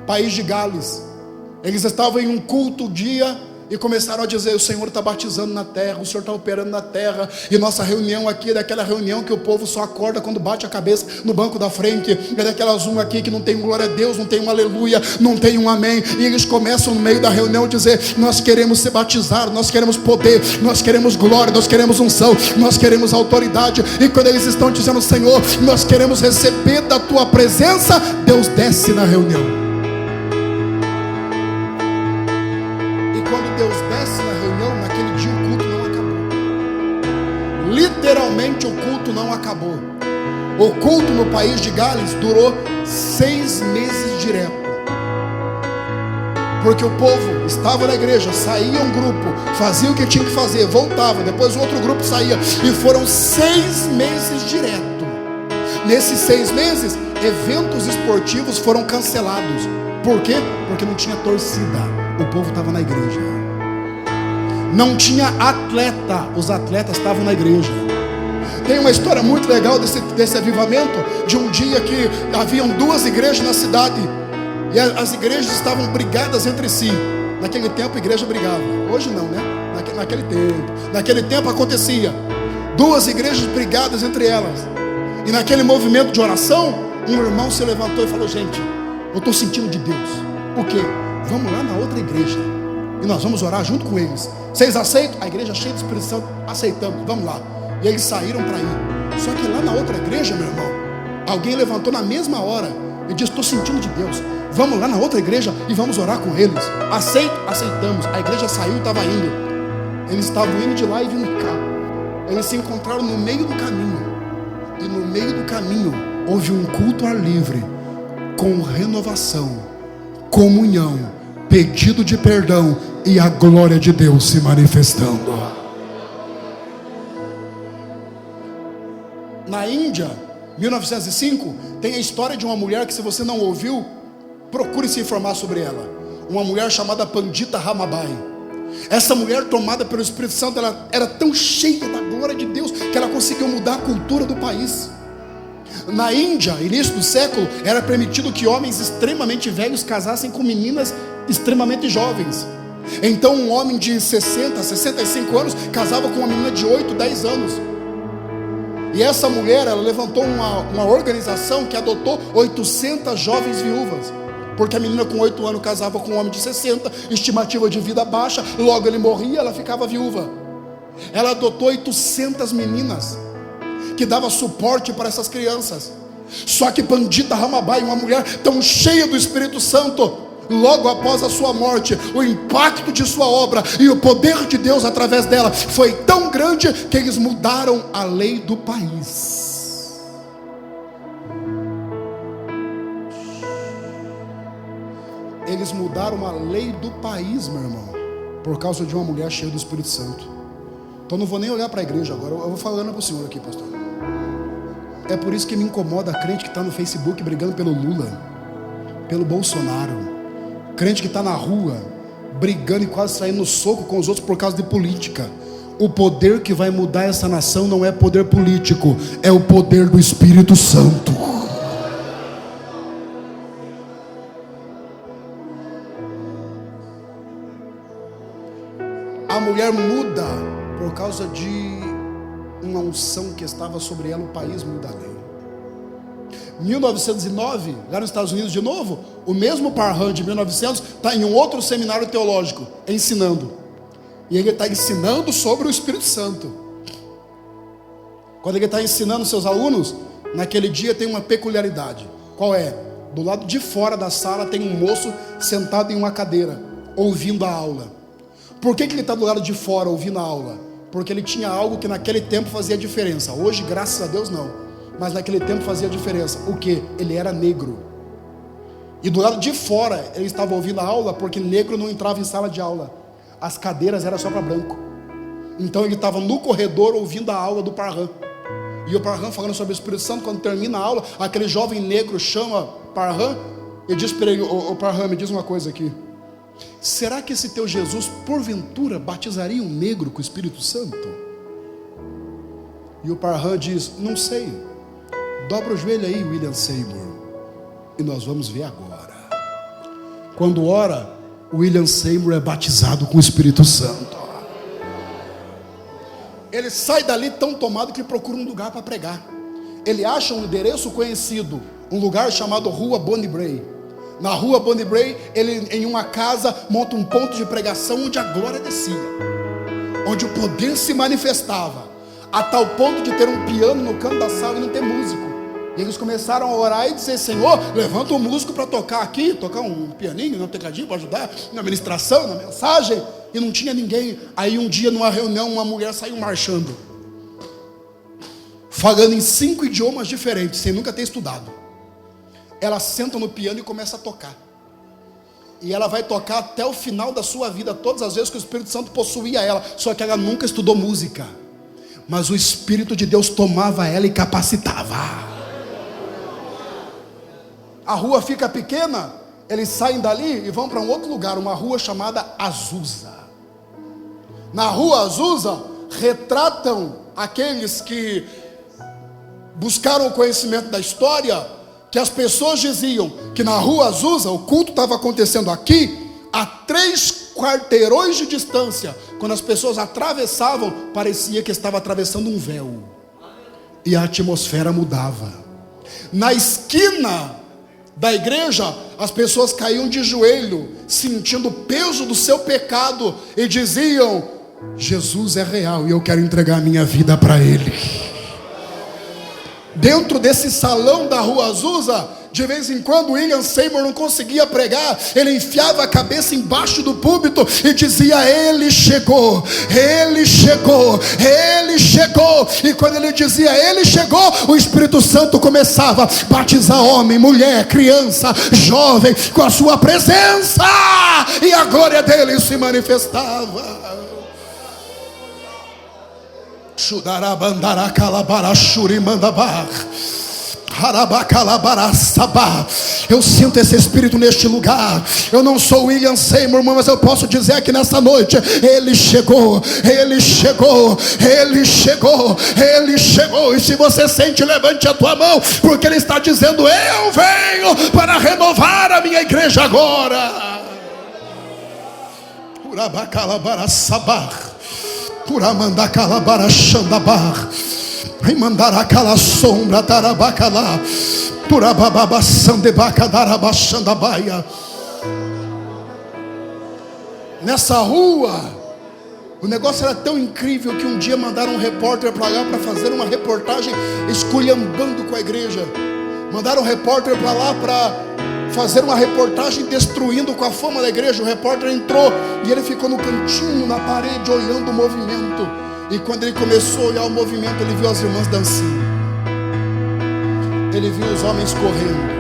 País de Gales, eles estavam em um culto dia e começaram a dizer: o Senhor está batizando na terra, o Senhor está operando na terra. E nossa reunião aqui é daquela reunião que o povo só acorda quando bate a cabeça no banco da frente. É daquelas uma aqui que não tem um glória a Deus, não tem um aleluia, não tem um amém. E eles começam no meio da reunião a dizer: nós queremos ser batizados, nós queremos poder, nós queremos glória, nós queremos unção, nós queremos autoridade. E quando eles estão dizendo: Senhor, nós queremos receber da tua presença, Deus desce na reunião. Deus desce na reunião, naquele dia o culto não acabou. Literalmente o culto não acabou. O culto no País de Gales durou 6 meses direto. Porque o povo estava na igreja, saía um grupo, fazia o que tinha que fazer, voltava, depois o outro grupo saía. E foram 6 meses direto. Nesses 6 meses, eventos esportivos foram cancelados. Por quê? Porque não tinha torcida. O povo estava na igreja. Não tinha atleta, os atletas estavam na igreja. Tem uma história muito legal desse avivamento, de um dia que haviam 2 igrejas na cidade, e as igrejas estavam brigadas entre si. Naquele tempo a igreja brigava, hoje não, né? Naquele tempo acontecia 2 igrejas brigadas entre elas. E naquele movimento de oração, um irmão se levantou e falou: gente, eu estou sentindo de Deus. O quê? Vamos lá na outra igreja e nós vamos orar junto com eles. Vocês aceitam? A igreja cheia de Espírito Santo: aceitamos, vamos lá. E eles saíram para ir. Só que lá na outra igreja, meu irmão, alguém levantou na mesma hora e disse: estou sentindo de Deus, vamos lá na outra igreja e vamos orar com eles. Aceitamos. A igreja saiu e estava indo. Eles estavam indo de lá e vindo cá. Eles se encontraram no meio do caminho. E no meio do caminho houve um culto ao ar livre, com renovação, comunhão, pedido de perdão e a glória de Deus se manifestando. Na Índia, 1905, tem a história de uma mulher que, se você não ouviu, procure se informar sobre ela. Uma mulher chamada Pandita Ramabai. Essa mulher, tomada pelo Espírito Santo, ela era tão cheia da glória de Deus que ela conseguiu mudar a cultura do país. Na Índia, início do século, era permitido que homens extremamente velhos casassem com meninas extremamente jovens. Então um homem de 60, 65 anos casava com uma menina de 8, 10 anos. E essa mulher, ela levantou uma organização que adotou 800 jovens viúvas. Porque a menina com 8 anos casava com um homem de 60, estimativa de vida baixa, logo ele morria, ela ficava viúva. Ela adotou 800 meninas, que dava suporte para essas crianças. Só que Pandita Ramabai, uma mulher tão cheia do Espírito Santo, logo após a sua morte, o impacto de sua obra e o poder de Deus através dela foi tão grande que eles mudaram a lei do país. Eles mudaram a lei do país, meu irmão, por causa de uma mulher cheia do Espírito Santo. Então não vou nem olhar para a igreja agora, eu vou falando para o senhor aqui, pastor. É por isso que me incomoda a crente que está no Facebook brigando pelo Lula, pelo Bolsonaro, crente que está na rua brigando e quase saindo no soco com os outros por causa de política. O poder que vai mudar essa nação não é poder político, é o poder do Espírito Santo. A mulher muda por causa de uma unção que estava sobre ela, o país muda a lei. 1909, lá nos Estados Unidos de novo, o mesmo Parham de 1900 está em um outro seminário teológico, ensinando. E ele está ensinando sobre o Espírito Santo. Quando ele está ensinando seus alunos, naquele dia tem uma peculiaridade. Qual é? Do lado de fora da sala tem um moço sentado em uma cadeira, ouvindo a aula. Por que ele está do lado de fora ouvindo a aula? Porque ele tinha algo que naquele tempo fazia diferença. Hoje, graças a Deus, não. Mas naquele tempo fazia diferença. O que? Ele era negro. E do lado de fora ele estava ouvindo a aula, porque negro não entrava em sala de aula. As cadeiras eram só para branco. Então ele estava no corredor ouvindo a aula do Parham. E o Parham falando sobre o Espírito Santo. Quando termina a aula, aquele jovem negro chama Parham e diz para ele: o Parham, me diz uma coisa aqui. Será que esse teu Jesus, porventura, batizaria um negro com o Espírito Santo? E o Parham diz: não sei. Dobra o joelho aí, William Seymour, e nós vamos ver agora. Quando ora, William Seymour é batizado com o Espírito Santo. Ele sai dali tão tomado que procura um lugar para pregar. Ele acha um endereço conhecido, um lugar chamado Rua Bonnie Bray. Na Rua Bonnie Bray, ele em uma casa monta um ponto de pregação onde a glória descia, onde o poder se manifestava, a tal ponto de ter um piano no canto da sala e não ter músico. E eles começaram a orar e dizer: Senhor, levanta um músico para tocar aqui, tocar um pianinho, um tecladinho para ajudar na ministração, na mensagem. E não tinha ninguém. Aí um dia numa reunião, uma mulher saiu marchando, falando em 5 idiomas diferentes, sem nunca ter estudado. Ela senta no piano e começa a tocar. E ela vai tocar até o final da sua vida, todas as vezes que o Espírito Santo possuía ela. Só que ela nunca estudou música, mas o Espírito de Deus tomava ela e capacitava. A rua fica pequena, eles saem dali e vão para um outro lugar, uma rua chamada Azusa. Na Rua Azusa, retratam aqueles que buscaram o conhecimento da história, que as pessoas diziam que na Rua Azusa, o culto estava acontecendo aqui, a 3 quarteirões de distância. Quando as pessoas atravessavam, parecia que estava atravessando um véu, e a atmosfera mudava. Na esquina da igreja, as pessoas caíam de joelho, sentindo o peso do seu pecado, e diziam: Jesus é real e eu quero entregar a minha vida para Ele. Dentro desse salão da Rua Azusa, de vez em quando William Seymour não conseguia pregar, ele enfiava a cabeça embaixo do púlpito e dizia: Ele chegou, Ele chegou, Ele chegou. E quando ele dizia Ele chegou, o Espírito Santo começava a batizar homem, mulher, criança, jovem, com a sua presença, e a glória dele se manifestava. Eu sinto esse Espírito neste lugar. Eu não sou William Seymour, mas eu posso dizer aqui nessa noite: Ele chegou, Ele chegou, Ele chegou, Ele chegou. E se você sente, levante a tua mão, porque Ele está dizendo: eu venho para renovar a minha igreja agora. Puramanda calabara xandabar, mandara cala sombra darabacala, purababa sandebaca darabaxandabaia. Nessa rua, o negócio era tão incrível que um dia mandaram um repórter para lá para fazer uma reportagem esculhambando com a igreja. Mandaram um repórter para lá para fazer uma reportagem destruindo com a fama da igreja. O repórter entrou e ele ficou no cantinho, na parede, olhando o movimento. E quando ele começou a olhar o movimento, ele viu as irmãs dançando, ele viu os homens correndo,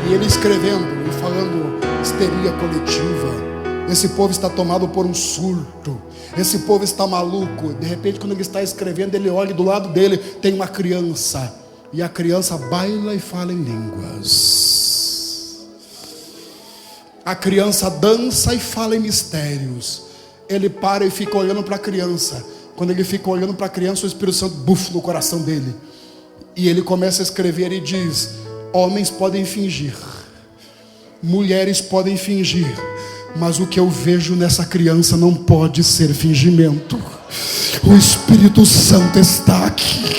e ele escrevendo e falando histeria coletiva. Esse povo está tomado por um surto, esse povo está maluco. De repente, quando ele está escrevendo, ele olha e do lado dele tem uma criança, e a criança baila e fala em línguas. A criança dança e fala em mistérios. Ele para e fica olhando para a criança. Quando ele fica olhando para a criança, o Espírito Santo bufa no coração dele, e ele começa a escrever e diz: homens podem fingir, mulheres podem fingir, mas o que eu vejo nessa criança não pode ser fingimento. O Espírito Santo está aqui.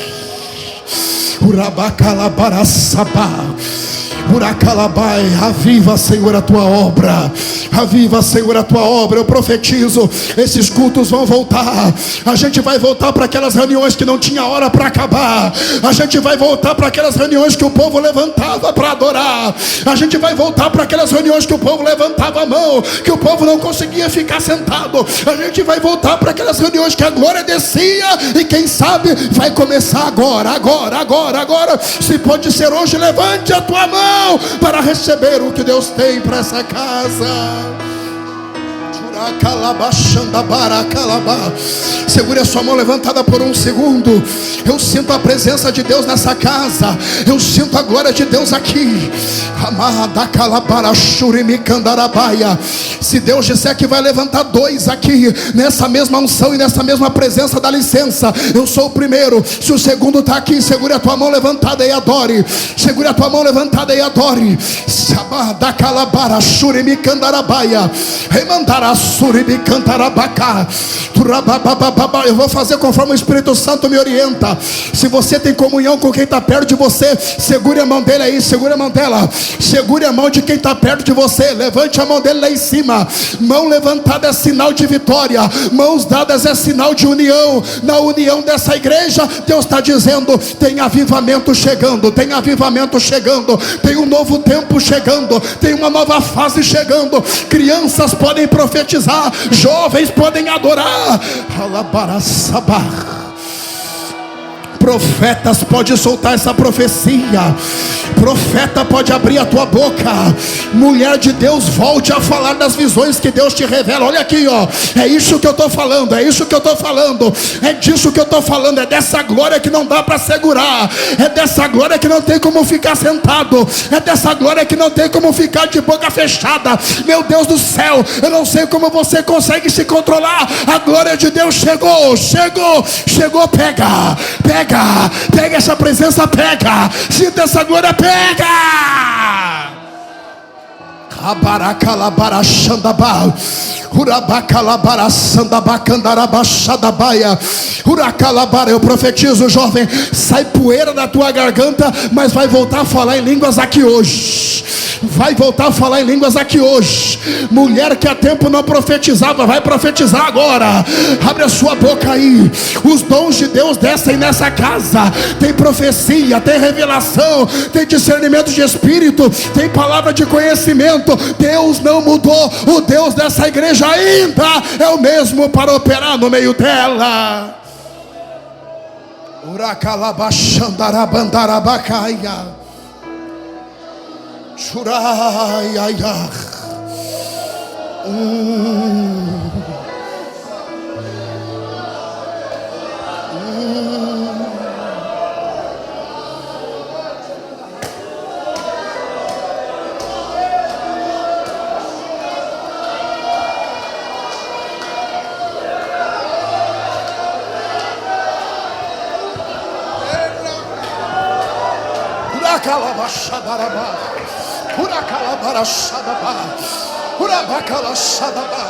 Aviva, Senhor, a tua obra. Aviva, Senhor, a tua obra. Eu profetizo, esses cultos vão voltar. A gente vai voltar para aquelas reuniões que não tinha hora para acabar. A gente vai voltar para aquelas reuniões que o povo levantava para adorar. A gente vai voltar para aquelas reuniões que o povo levantava a mão, que o povo não conseguia ficar sentado. A gente vai voltar para aquelas reuniões que a glória descia. E quem sabe vai começar agora. Se pode ser hoje, levante a tua mão para receber o que Deus tem para essa casa. Segure a sua mão levantada por um segundo. Eu sinto a presença de Deus nessa casa. Eu sinto a glória de Deus aqui. Se Deus disser que vai levantar dois aqui nessa mesma unção e nessa mesma presença, dá licença, eu sou o primeiro. Se o segundo está aqui, segure a tua mão levantada e adore. Segure a tua mão levantada e adore. Eu vou fazer conforme o Espírito Santo me orienta. Se você tem comunhão com quem está perto de você, segure a mão dele aí, segure a mão dela. Segure a mão de quem está perto de você, levante a mão dele lá em cima. Mão levantada é sinal de vitória, mãos dadas é sinal de união. Na união dessa igreja, Deus está dizendo: tem avivamento chegando, tem avivamento chegando, tem um novo tempo chegando, tem uma nova fase chegando. Crianças podem profetizar, jovens podem adorar. Profetas podem soltar essa profecia. Profeta pode abrir a tua boca. Mulher de Deus, volte a falar das visões que Deus te revela. Olha aqui, ó. É isso que eu estou falando. É isso que eu estou falando. É disso que eu estou falando. É dessa glória que não dá para segurar. É dessa glória que não tem como ficar sentado. É dessa glória que não tem como ficar de boca fechada. Meu Deus do céu, eu não sei como você consegue se controlar. A glória de Deus chegou. Pega essa presença, pega. Sinta essa glória, pega. Eu profetizo, jovem, sai poeira da tua garganta, mas vai voltar a falar em línguas aqui hoje. Vai voltar a falar em línguas aqui hoje. Mulher que há tempo não profetizava, vai profetizar agora. Abre a sua boca aí. Os dons de Deus descem nessa casa. Tem profecia, tem revelação, tem discernimento de espírito, tem palavra de conhecimento. Deus não mudou. O Deus dessa igreja ainda é o mesmo para operar no meio dela. Uracalabachandarabandarabacaya. Churaiaiá. Uracalabachadarabar. Uracalabarachadaba. Urabacalachadaba.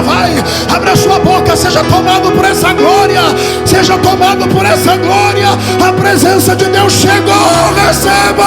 vai, abre a sua boca, seja tomado por essa glória, seja tomado por essa glória. A presença de Deus chegou, receba.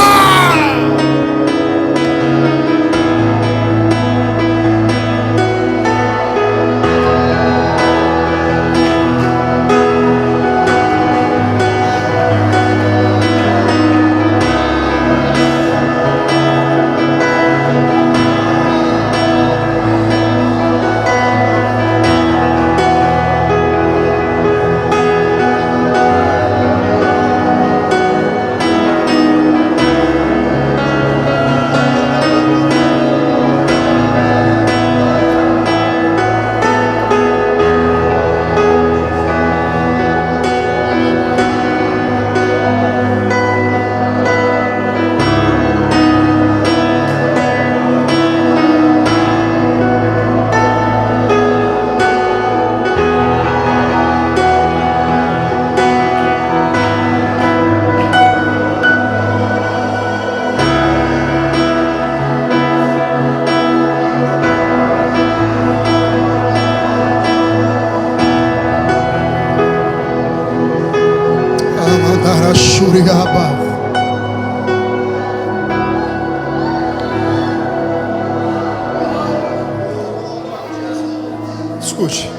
Escute,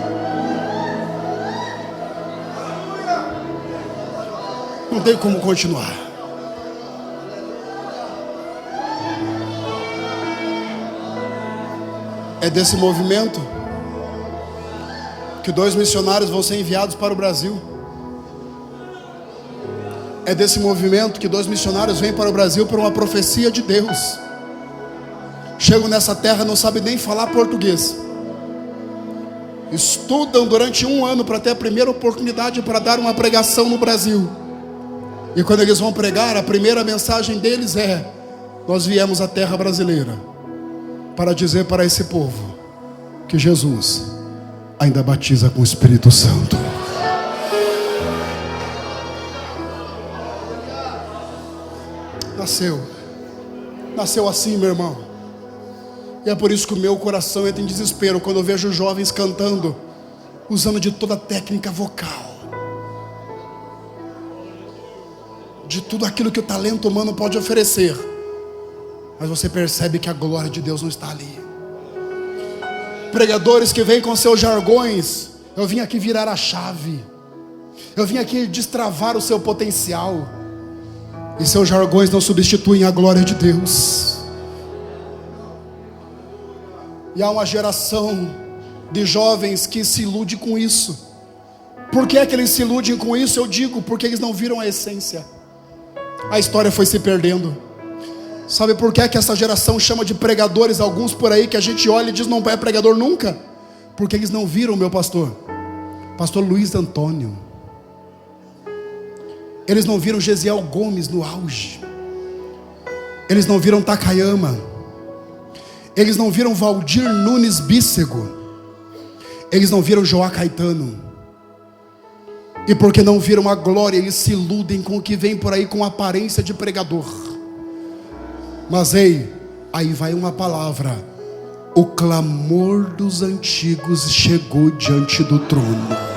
não tem como continuar. É desse movimento que 2 missionários vão ser enviados para o Brasil. É desse movimento que 2 missionários vêm para o Brasil por uma profecia de Deus. Chegam nessa terra, não sabem nem falar português. Estudam durante 1 ano para ter a primeira oportunidade para dar uma pregação no Brasil. E quando eles vão pregar, a primeira mensagem deles é: nós viemos à terra brasileira para dizer para esse povo que Jesus ainda batiza com o Espírito Santo. Nasceu assim, meu irmão. E é por isso que o meu coração entra em desespero quando eu vejo jovens cantando, usando de toda a técnica vocal, de tudo aquilo que o talento humano pode oferecer, mas você percebe que a glória de Deus não está ali. Pregadores que vêm com seus jargões: eu vim aqui virar a chave, eu vim aqui destravar o seu potencial. E seus jargões não substituem a glória de Deus. E há uma geração de jovens que se ilude com isso. Por que é que eles se iludem com isso? Eu digo, porque eles não viram a essência. A história foi se perdendo. Sabe por que é que essa geração chama de pregadores alguns por aí que a gente olha e diz não é pregador nunca? Porque eles não viram o meu pastor Luiz Antônio. Eles não viram Gesiel Gomes no auge. Eles não viram Takayama. Eles não viram Valdir Nunes Bícego. Eles não viram Joá Caetano. E porque não viram a glória, eles se iludem com o que vem por aí com aparência de pregador. Mas ei, aí vai uma palavra: o clamor dos antigos chegou diante do trono.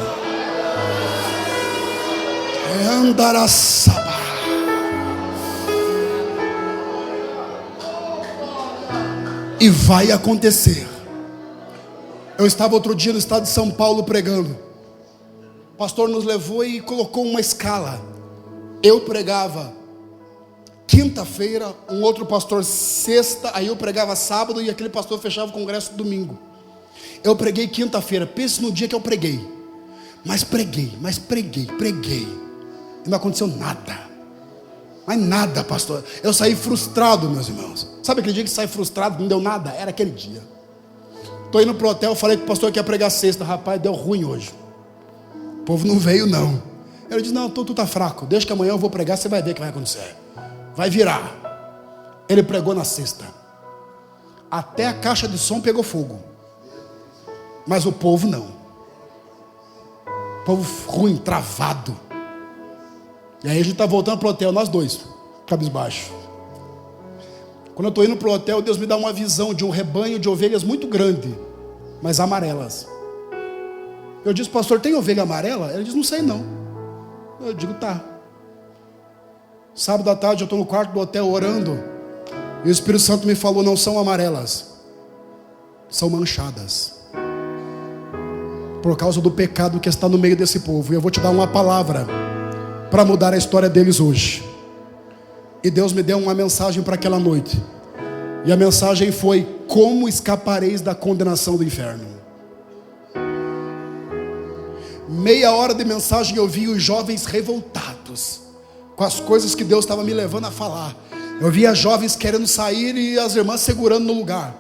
Andaraçaba. E vai acontecer. Eu estava outro dia no estado de São Paulo pregando. O pastor nos levou e colocou uma escala. Eu pregava quinta-feira, um outro pastor sexta, aí eu pregava sábado e aquele pastor fechava o congresso domingo. Eu preguei quinta-feira. Pense no dia que eu preguei. Mas preguei. E não aconteceu nada. Mas nada, pastor. Eu saí frustrado, meus irmãos. Sabe aquele dia que sai frustrado, não deu nada? Era aquele dia. Estou indo pro hotel, falei que o pastor que ia pregar sexta. Rapaz, deu ruim hoje. O povo não veio não. Ele disse: não, tu tá fraco. Deixa que amanhã eu vou pregar, você vai ver o que vai acontecer. Vai virar. Ele pregou na sexta. Até a caixa de som pegou fogo. Mas o povo não. O povo ruim, travado. E aí a gente está voltando para o hotel, nós dois, cabisbaixo. Quando eu estou indo para o hotel, Deus me dá uma visão de um rebanho de ovelhas muito grande. mas amarelas. Eu disse, pastor, tem ovelha amarela? Ele diz, não sei não. Eu digo, tá. Sábado à tarde eu estou no quarto do hotel orando, e o Espírito Santo me falou, não são amarelas, são manchadas, por causa do pecado que está no meio desse povo. E eu vou te dar uma palavra para mudar a história deles hoje. E Deus me deu uma mensagem para aquela noite, e a mensagem foi, como escapareis da condenação do inferno? Meia hora de mensagem eu vi os jovens revoltados com as coisas que Deus estava me levando a falar. Eu via jovens querendo sair e as irmãs segurando no lugar.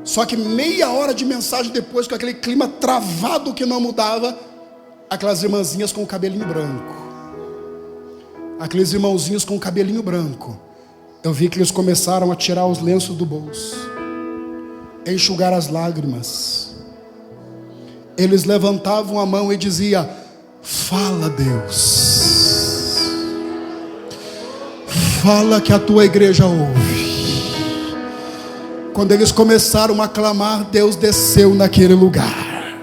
Só que meia hora de mensagem depois, com aquele clima travado que não mudava, aquelas irmãzinhas com o cabelinho branco, aqueles irmãozinhos com o cabelinho branco, eu vi que eles começaram a tirar os lenços do bolso, enxugar as lágrimas. Eles levantavam a mão e diziam, fala Deus, fala que a tua igreja ouve. Quando eles começaram a clamar, Deus desceu naquele lugar.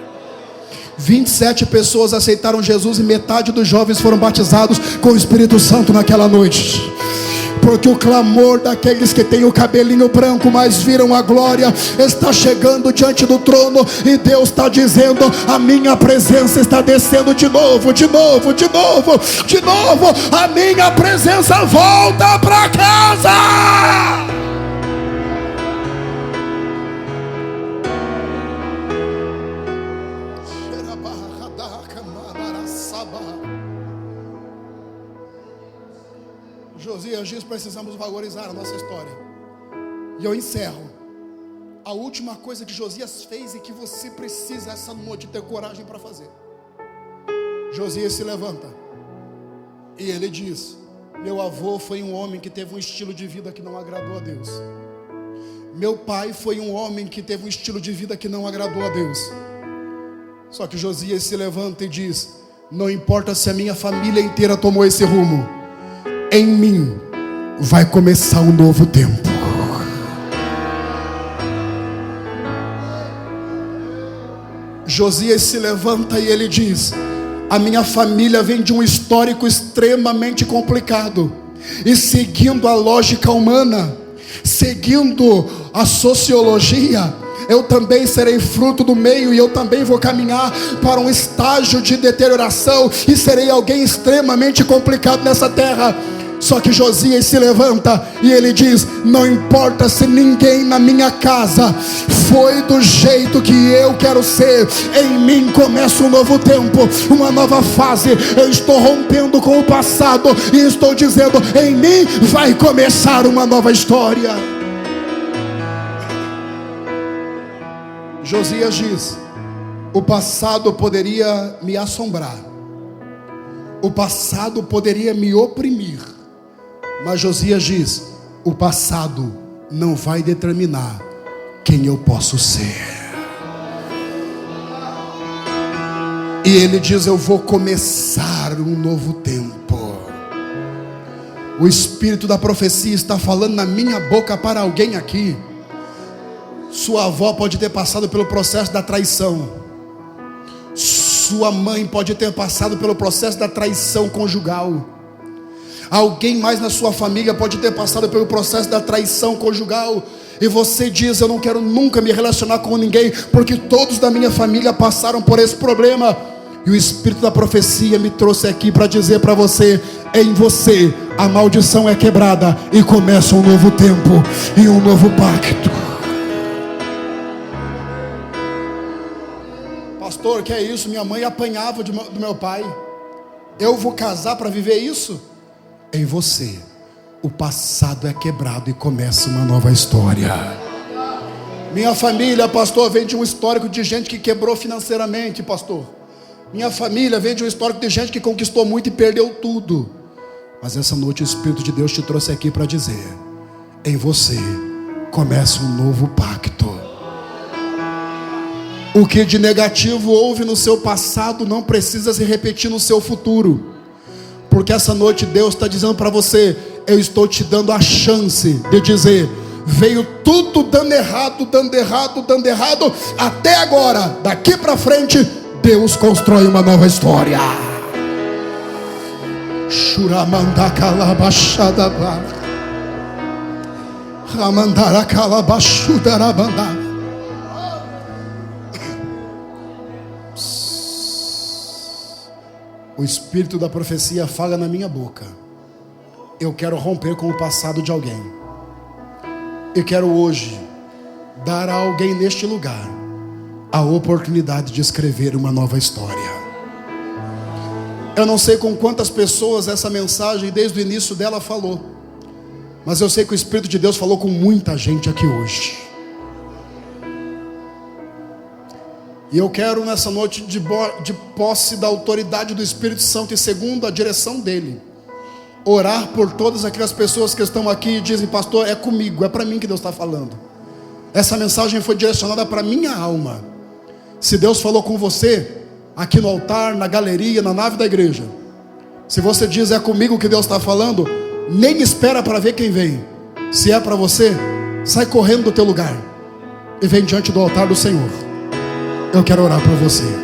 27 pessoas aceitaram Jesus e metade dos jovens foram batizados com o Espírito Santo naquela noite. Porque o clamor daqueles que têm o cabelinho branco, mas viram a glória, está chegando diante do trono. E Deus está dizendo, a minha presença está descendo de novo, de novo, de novo, de novo. A minha presença volta para casa. Josias diz, precisamos valorizar a nossa história. E eu encerro. A última coisa que Josias fez e que você precisa essa noite ter coragem para fazer. Josias se levanta e ele diz, meu avô foi um homem que teve um estilo de vida que não agradou a Deus. Meu pai foi um homem que teve um estilo de vida que não agradou a Deus. Só que Josias se levanta e diz, não importa se a minha família inteira tomou esse rumo, em mim vai começar um novo tempo. Josias se levanta e ele diz, a minha família vem de um histórico extremamente complicado, e seguindo a lógica humana, seguindo a sociologia, eu também serei fruto do meio, e eu também vou caminhar para um estágio de deterioração, e serei alguém extremamente complicado nessa terra. Só que Josias se levanta e ele diz, não importa se ninguém na minha casa foi do jeito que eu quero ser, em mim começa um novo tempo, uma nova fase. Eu estou rompendo com o passado e estou dizendo, em mim vai começar uma nova história. Josias diz, o passado poderia me assombrar, o passado poderia me oprimir, mas Josias diz, o passado não vai determinar quem eu posso ser. E ele diz, eu vou começar um novo tempo. O Espírito da profecia está falando na minha boca para alguém aqui. Sua avó pode ter passado pelo processo da traição. Sua mãe pode ter passado pelo processo da traição conjugal. Alguém mais na sua família pode ter passado pelo processo da traição conjugal. E você diz, eu não quero nunca me relacionar com ninguém, porque todos da minha família passaram por esse problema. E o Espírito da profecia me trouxe aqui para dizer para você, em você a maldição é quebrada e começa um novo tempo e um novo pacto. Pastor, que é isso? Minha mãe apanhava do meu pai. Eu vou casar para viver isso? Em você o passado é quebrado e começa uma nova história. Minha família, pastor, vem de um histórico de gente que quebrou financeiramente, pastor. Minha família vem de um histórico de gente que conquistou muito e perdeu tudo. Mas essa noite o Espírito de Deus te trouxe aqui para dizer, em você começa um novo pacto. O que de negativo houve no seu passado não precisa se repetir no seu futuro. Porque essa noite Deus está dizendo para você, eu estou te dando a chance de dizer, veio tudo dando errado, dando errado, dando errado, até agora, daqui para frente, Deus constrói uma nova história. O espírito da profecia fala na minha boca. Eu quero romper com o passado de alguém. Eu quero hoje dar a alguém neste lugar a oportunidade de escrever uma nova história. Eu não sei com quantas pessoas essa mensagem desde o início dela falou, mas eu sei que o Espírito de Deus falou com muita gente aqui hoje. E eu quero nessa noite, de posse da autoridade do Espírito Santo e segundo a direção dele, orar por todas aquelas pessoas que estão aqui e dizem: pastor, é comigo, é para mim que Deus está falando. Essa mensagem foi direcionada para minha alma. Se Deus falou com você, aqui no altar, na galeria, na nave da igreja, se você diz é comigo que Deus está falando, nem espera para ver quem vem. Se é para você, sai correndo do teu lugar e vem diante do altar do Senhor. Eu quero orar por você.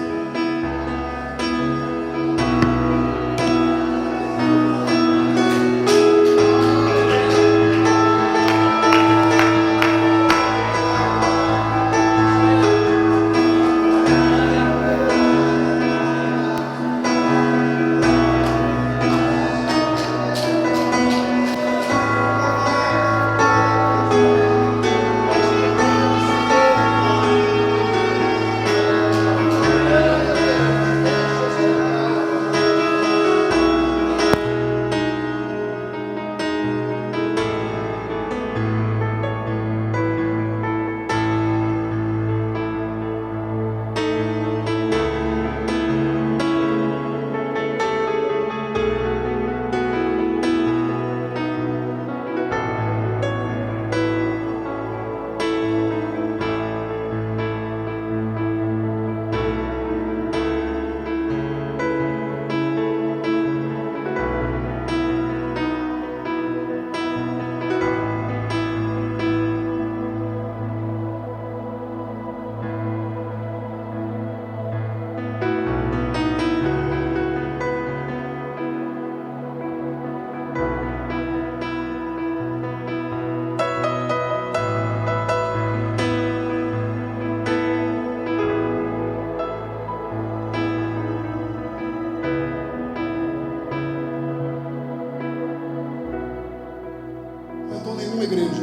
Igreja,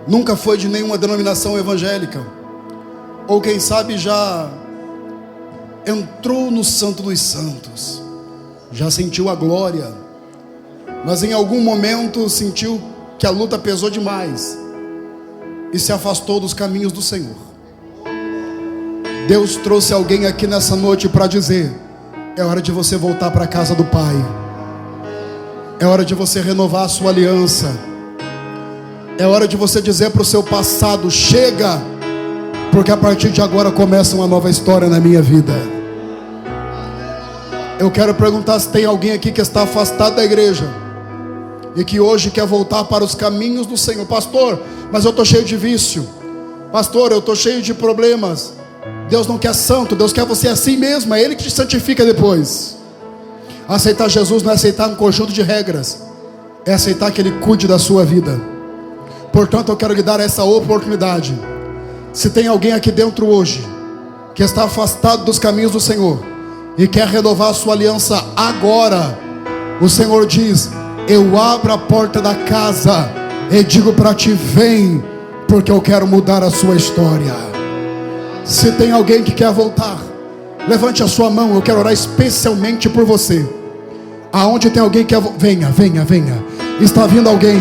nunca foi de nenhuma denominação evangélica, ou quem sabe já entrou no Santo dos Santos, já sentiu a glória, mas em algum momento sentiu que a luta pesou demais e se afastou dos caminhos do Senhor. Deus trouxe alguém aqui nessa noite para dizer: é hora de você voltar para a casa do Pai. É hora de você renovar a sua aliança. É hora de você dizer para o seu passado: chega, porque a partir de agora começa uma nova história na minha vida. Eu quero perguntar se tem alguém aqui que está afastado da igreja e que hoje quer voltar para os caminhos do Senhor. Pastor, mas eu estou cheio de vício. Pastor, eu estou cheio de problemas. Deus não quer santo, Deus quer você assim mesmo. É Ele que te santifica depois. Aceitar Jesus não é aceitar um conjunto de regras, é aceitar que Ele cuide da sua vida. Portanto, eu quero lhe dar essa oportunidade. Se tem alguém aqui dentro hoje que está afastado dos caminhos do Senhor e quer renovar a sua aliança agora, o Senhor diz: eu abro a porta da casa e digo para ti: vem, porque eu quero mudar a sua história. Se tem alguém que quer voltar, levante a sua mão. Eu quero orar especialmente por você. Aonde tem alguém que quer, venha. Está vindo alguém.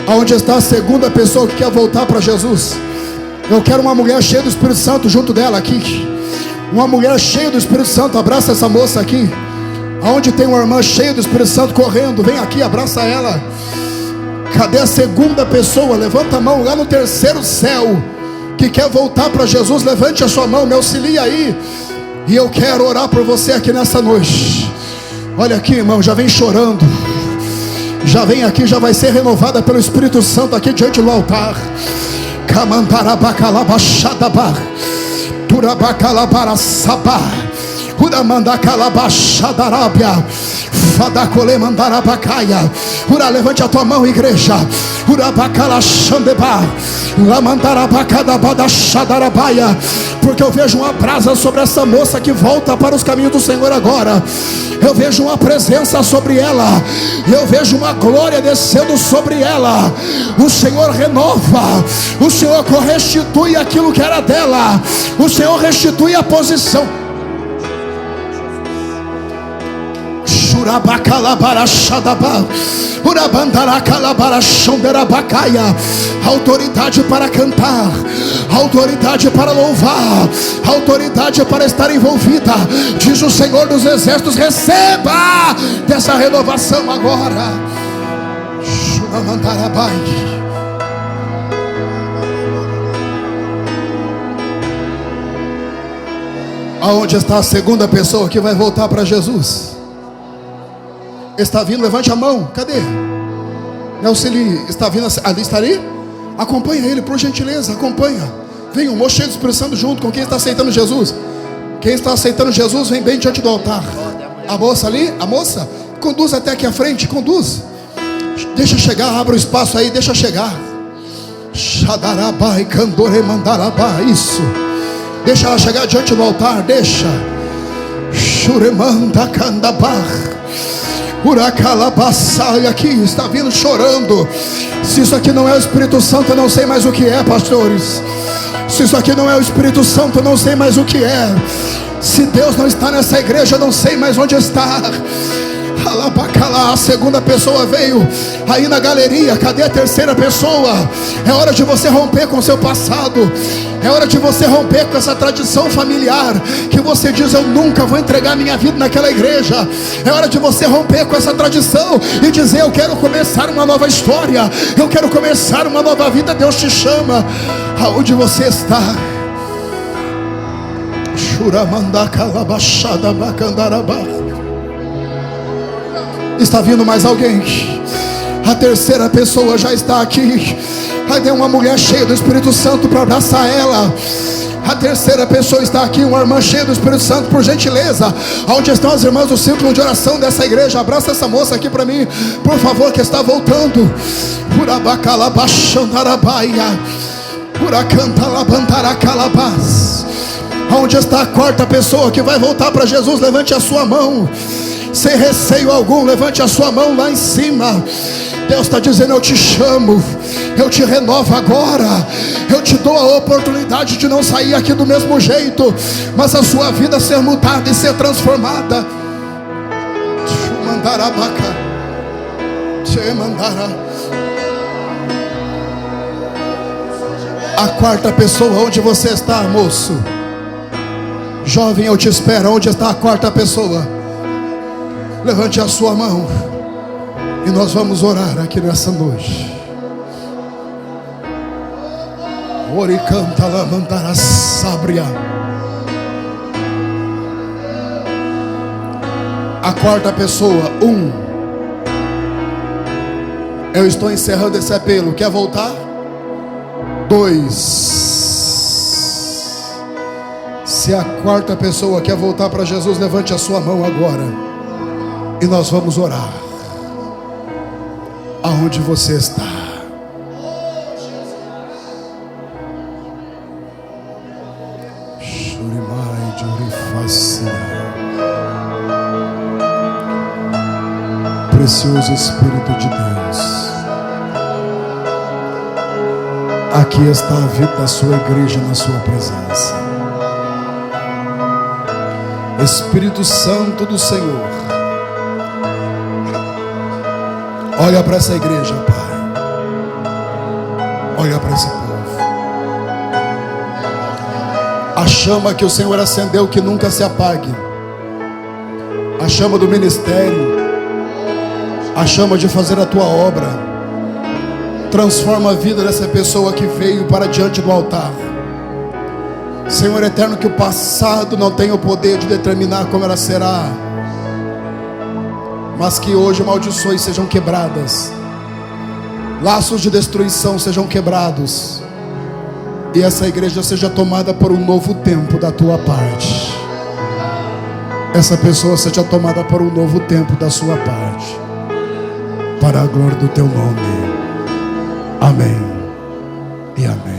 Aonde está a segunda pessoa que quer voltar para Jesus? Eu quero uma mulher cheia do Espírito Santo junto dela aqui. Uma mulher cheia do Espírito Santo, abraça essa moça aqui. Aonde tem uma irmã cheia do Espírito Santo correndo, vem aqui, abraça ela. Cadê a segunda pessoa? Levanta a mão lá no terceiro céu, que quer voltar para Jesus. Levante a sua mão, me auxilia aí. E eu quero orar por você aqui nessa noite. Olha aqui, irmão, já vem chorando. Já vem aqui, já vai ser renovada pelo Espírito Santo aqui diante do altar. Camantarabakalabashadabá, Turabakalabarasabá, Uramandakalabaxadarabia, Fadacolemandarabakaia. Ura, levante a tua mão, igreja. Urabakalashandebá, Lamandarabakadabadaxadarabaia. Porque eu vejo uma brasa sobre essa moça que volta para os caminhos do Senhor agora. Eu vejo uma presença sobre ela. Eu vejo uma glória descendo sobre ela. O Senhor renova. O Senhor restitui aquilo que era dela. O Senhor restitui a posição. Autoridade para cantar, autoridade para louvar, autoridade para estar envolvida. Diz o Senhor dos Exércitos: receba dessa renovação agora. Aonde está a segunda pessoa que vai voltar para Jesus? Está vindo, levante a mão. Cadê? Nelceli, está vindo ali? Está ali? Acompanha ele, por gentileza, acompanha. Vem um moço cheio de Espírito Santo junto com quem está aceitando Jesus. Quem está aceitando Jesus, vem bem diante do altar. A moça ali, a moça, conduz até aqui à frente, conduz. Deixa chegar, abre o espaço aí, deixa chegar. Xadarabai, candore, mandarabai, isso. Deixa ela chegar diante do altar, deixa. Shuremanda candabar. Uracalabaçai, aqui está vindo chorando. Se isso aqui não é o Espírito Santo, eu não sei mais o que é, pastores. Se isso aqui não é o Espírito Santo, eu não sei mais o que é. Se Deus não está nessa igreja, eu não sei mais onde está. A segunda pessoa veio aí na galeria. Cadê a terceira pessoa? É hora de você romper com o seu passado. É hora de você romper com essa tradição familiar que você diz: eu nunca vou entregar minha vida naquela igreja. É hora de você romper com essa tradição e dizer: eu quero começar uma nova história, eu quero começar uma nova vida. Deus te chama. Aonde você está? Está vindo mais alguém? A terceira pessoa já está aqui. Aí tem uma mulher cheia do Espírito Santo para abraçar ela. A terceira pessoa está aqui, uma irmã cheia do Espírito Santo, por gentileza. Onde estão as irmãs do círculo de oração dessa igreja? Abraça essa moça aqui para mim, por favor, que está voltando. Onde está a quarta pessoa que vai voltar para Jesus? Levante a sua mão. Sem receio algum, levante a sua mão lá em cima. Deus está dizendo: eu te chamo, eu te renovo agora. Eu te dou a oportunidade de não sair aqui do mesmo jeito, mas a sua vida ser mudada e ser transformada. A quarta pessoa, onde você está, moço? Jovem, eu te espero. Onde está a quarta pessoa? Levante a sua mão e nós vamos orar aqui nessa noite. Oricanta la mandara sabria. A quarta pessoa, eu estou encerrando esse apelo. Quer voltar? 2. Se a quarta pessoa quer voltar para Jesus, levante a sua mão agora e nós vamos orar. Aonde você está? Shurimai Jurifacia. Precioso Espírito de Deus, aqui está a vida da sua igreja na sua presença. Espírito Santo do Senhor, olha para essa igreja, Pai. Olha para esse povo. A chama que o Senhor acendeu, que nunca se apague. A chama do ministério. A chama de fazer a tua obra. Transforma a vida dessa pessoa que veio para diante do altar. Senhor eterno, que o passado não tem o poder de determinar como ela será, mas que hoje maldições sejam quebradas, laços de destruição sejam quebrados, e essa igreja seja tomada por um novo tempo da tua parte. Essa pessoa seja tomada por um novo tempo da sua parte, para a glória do teu nome. Amém e amém.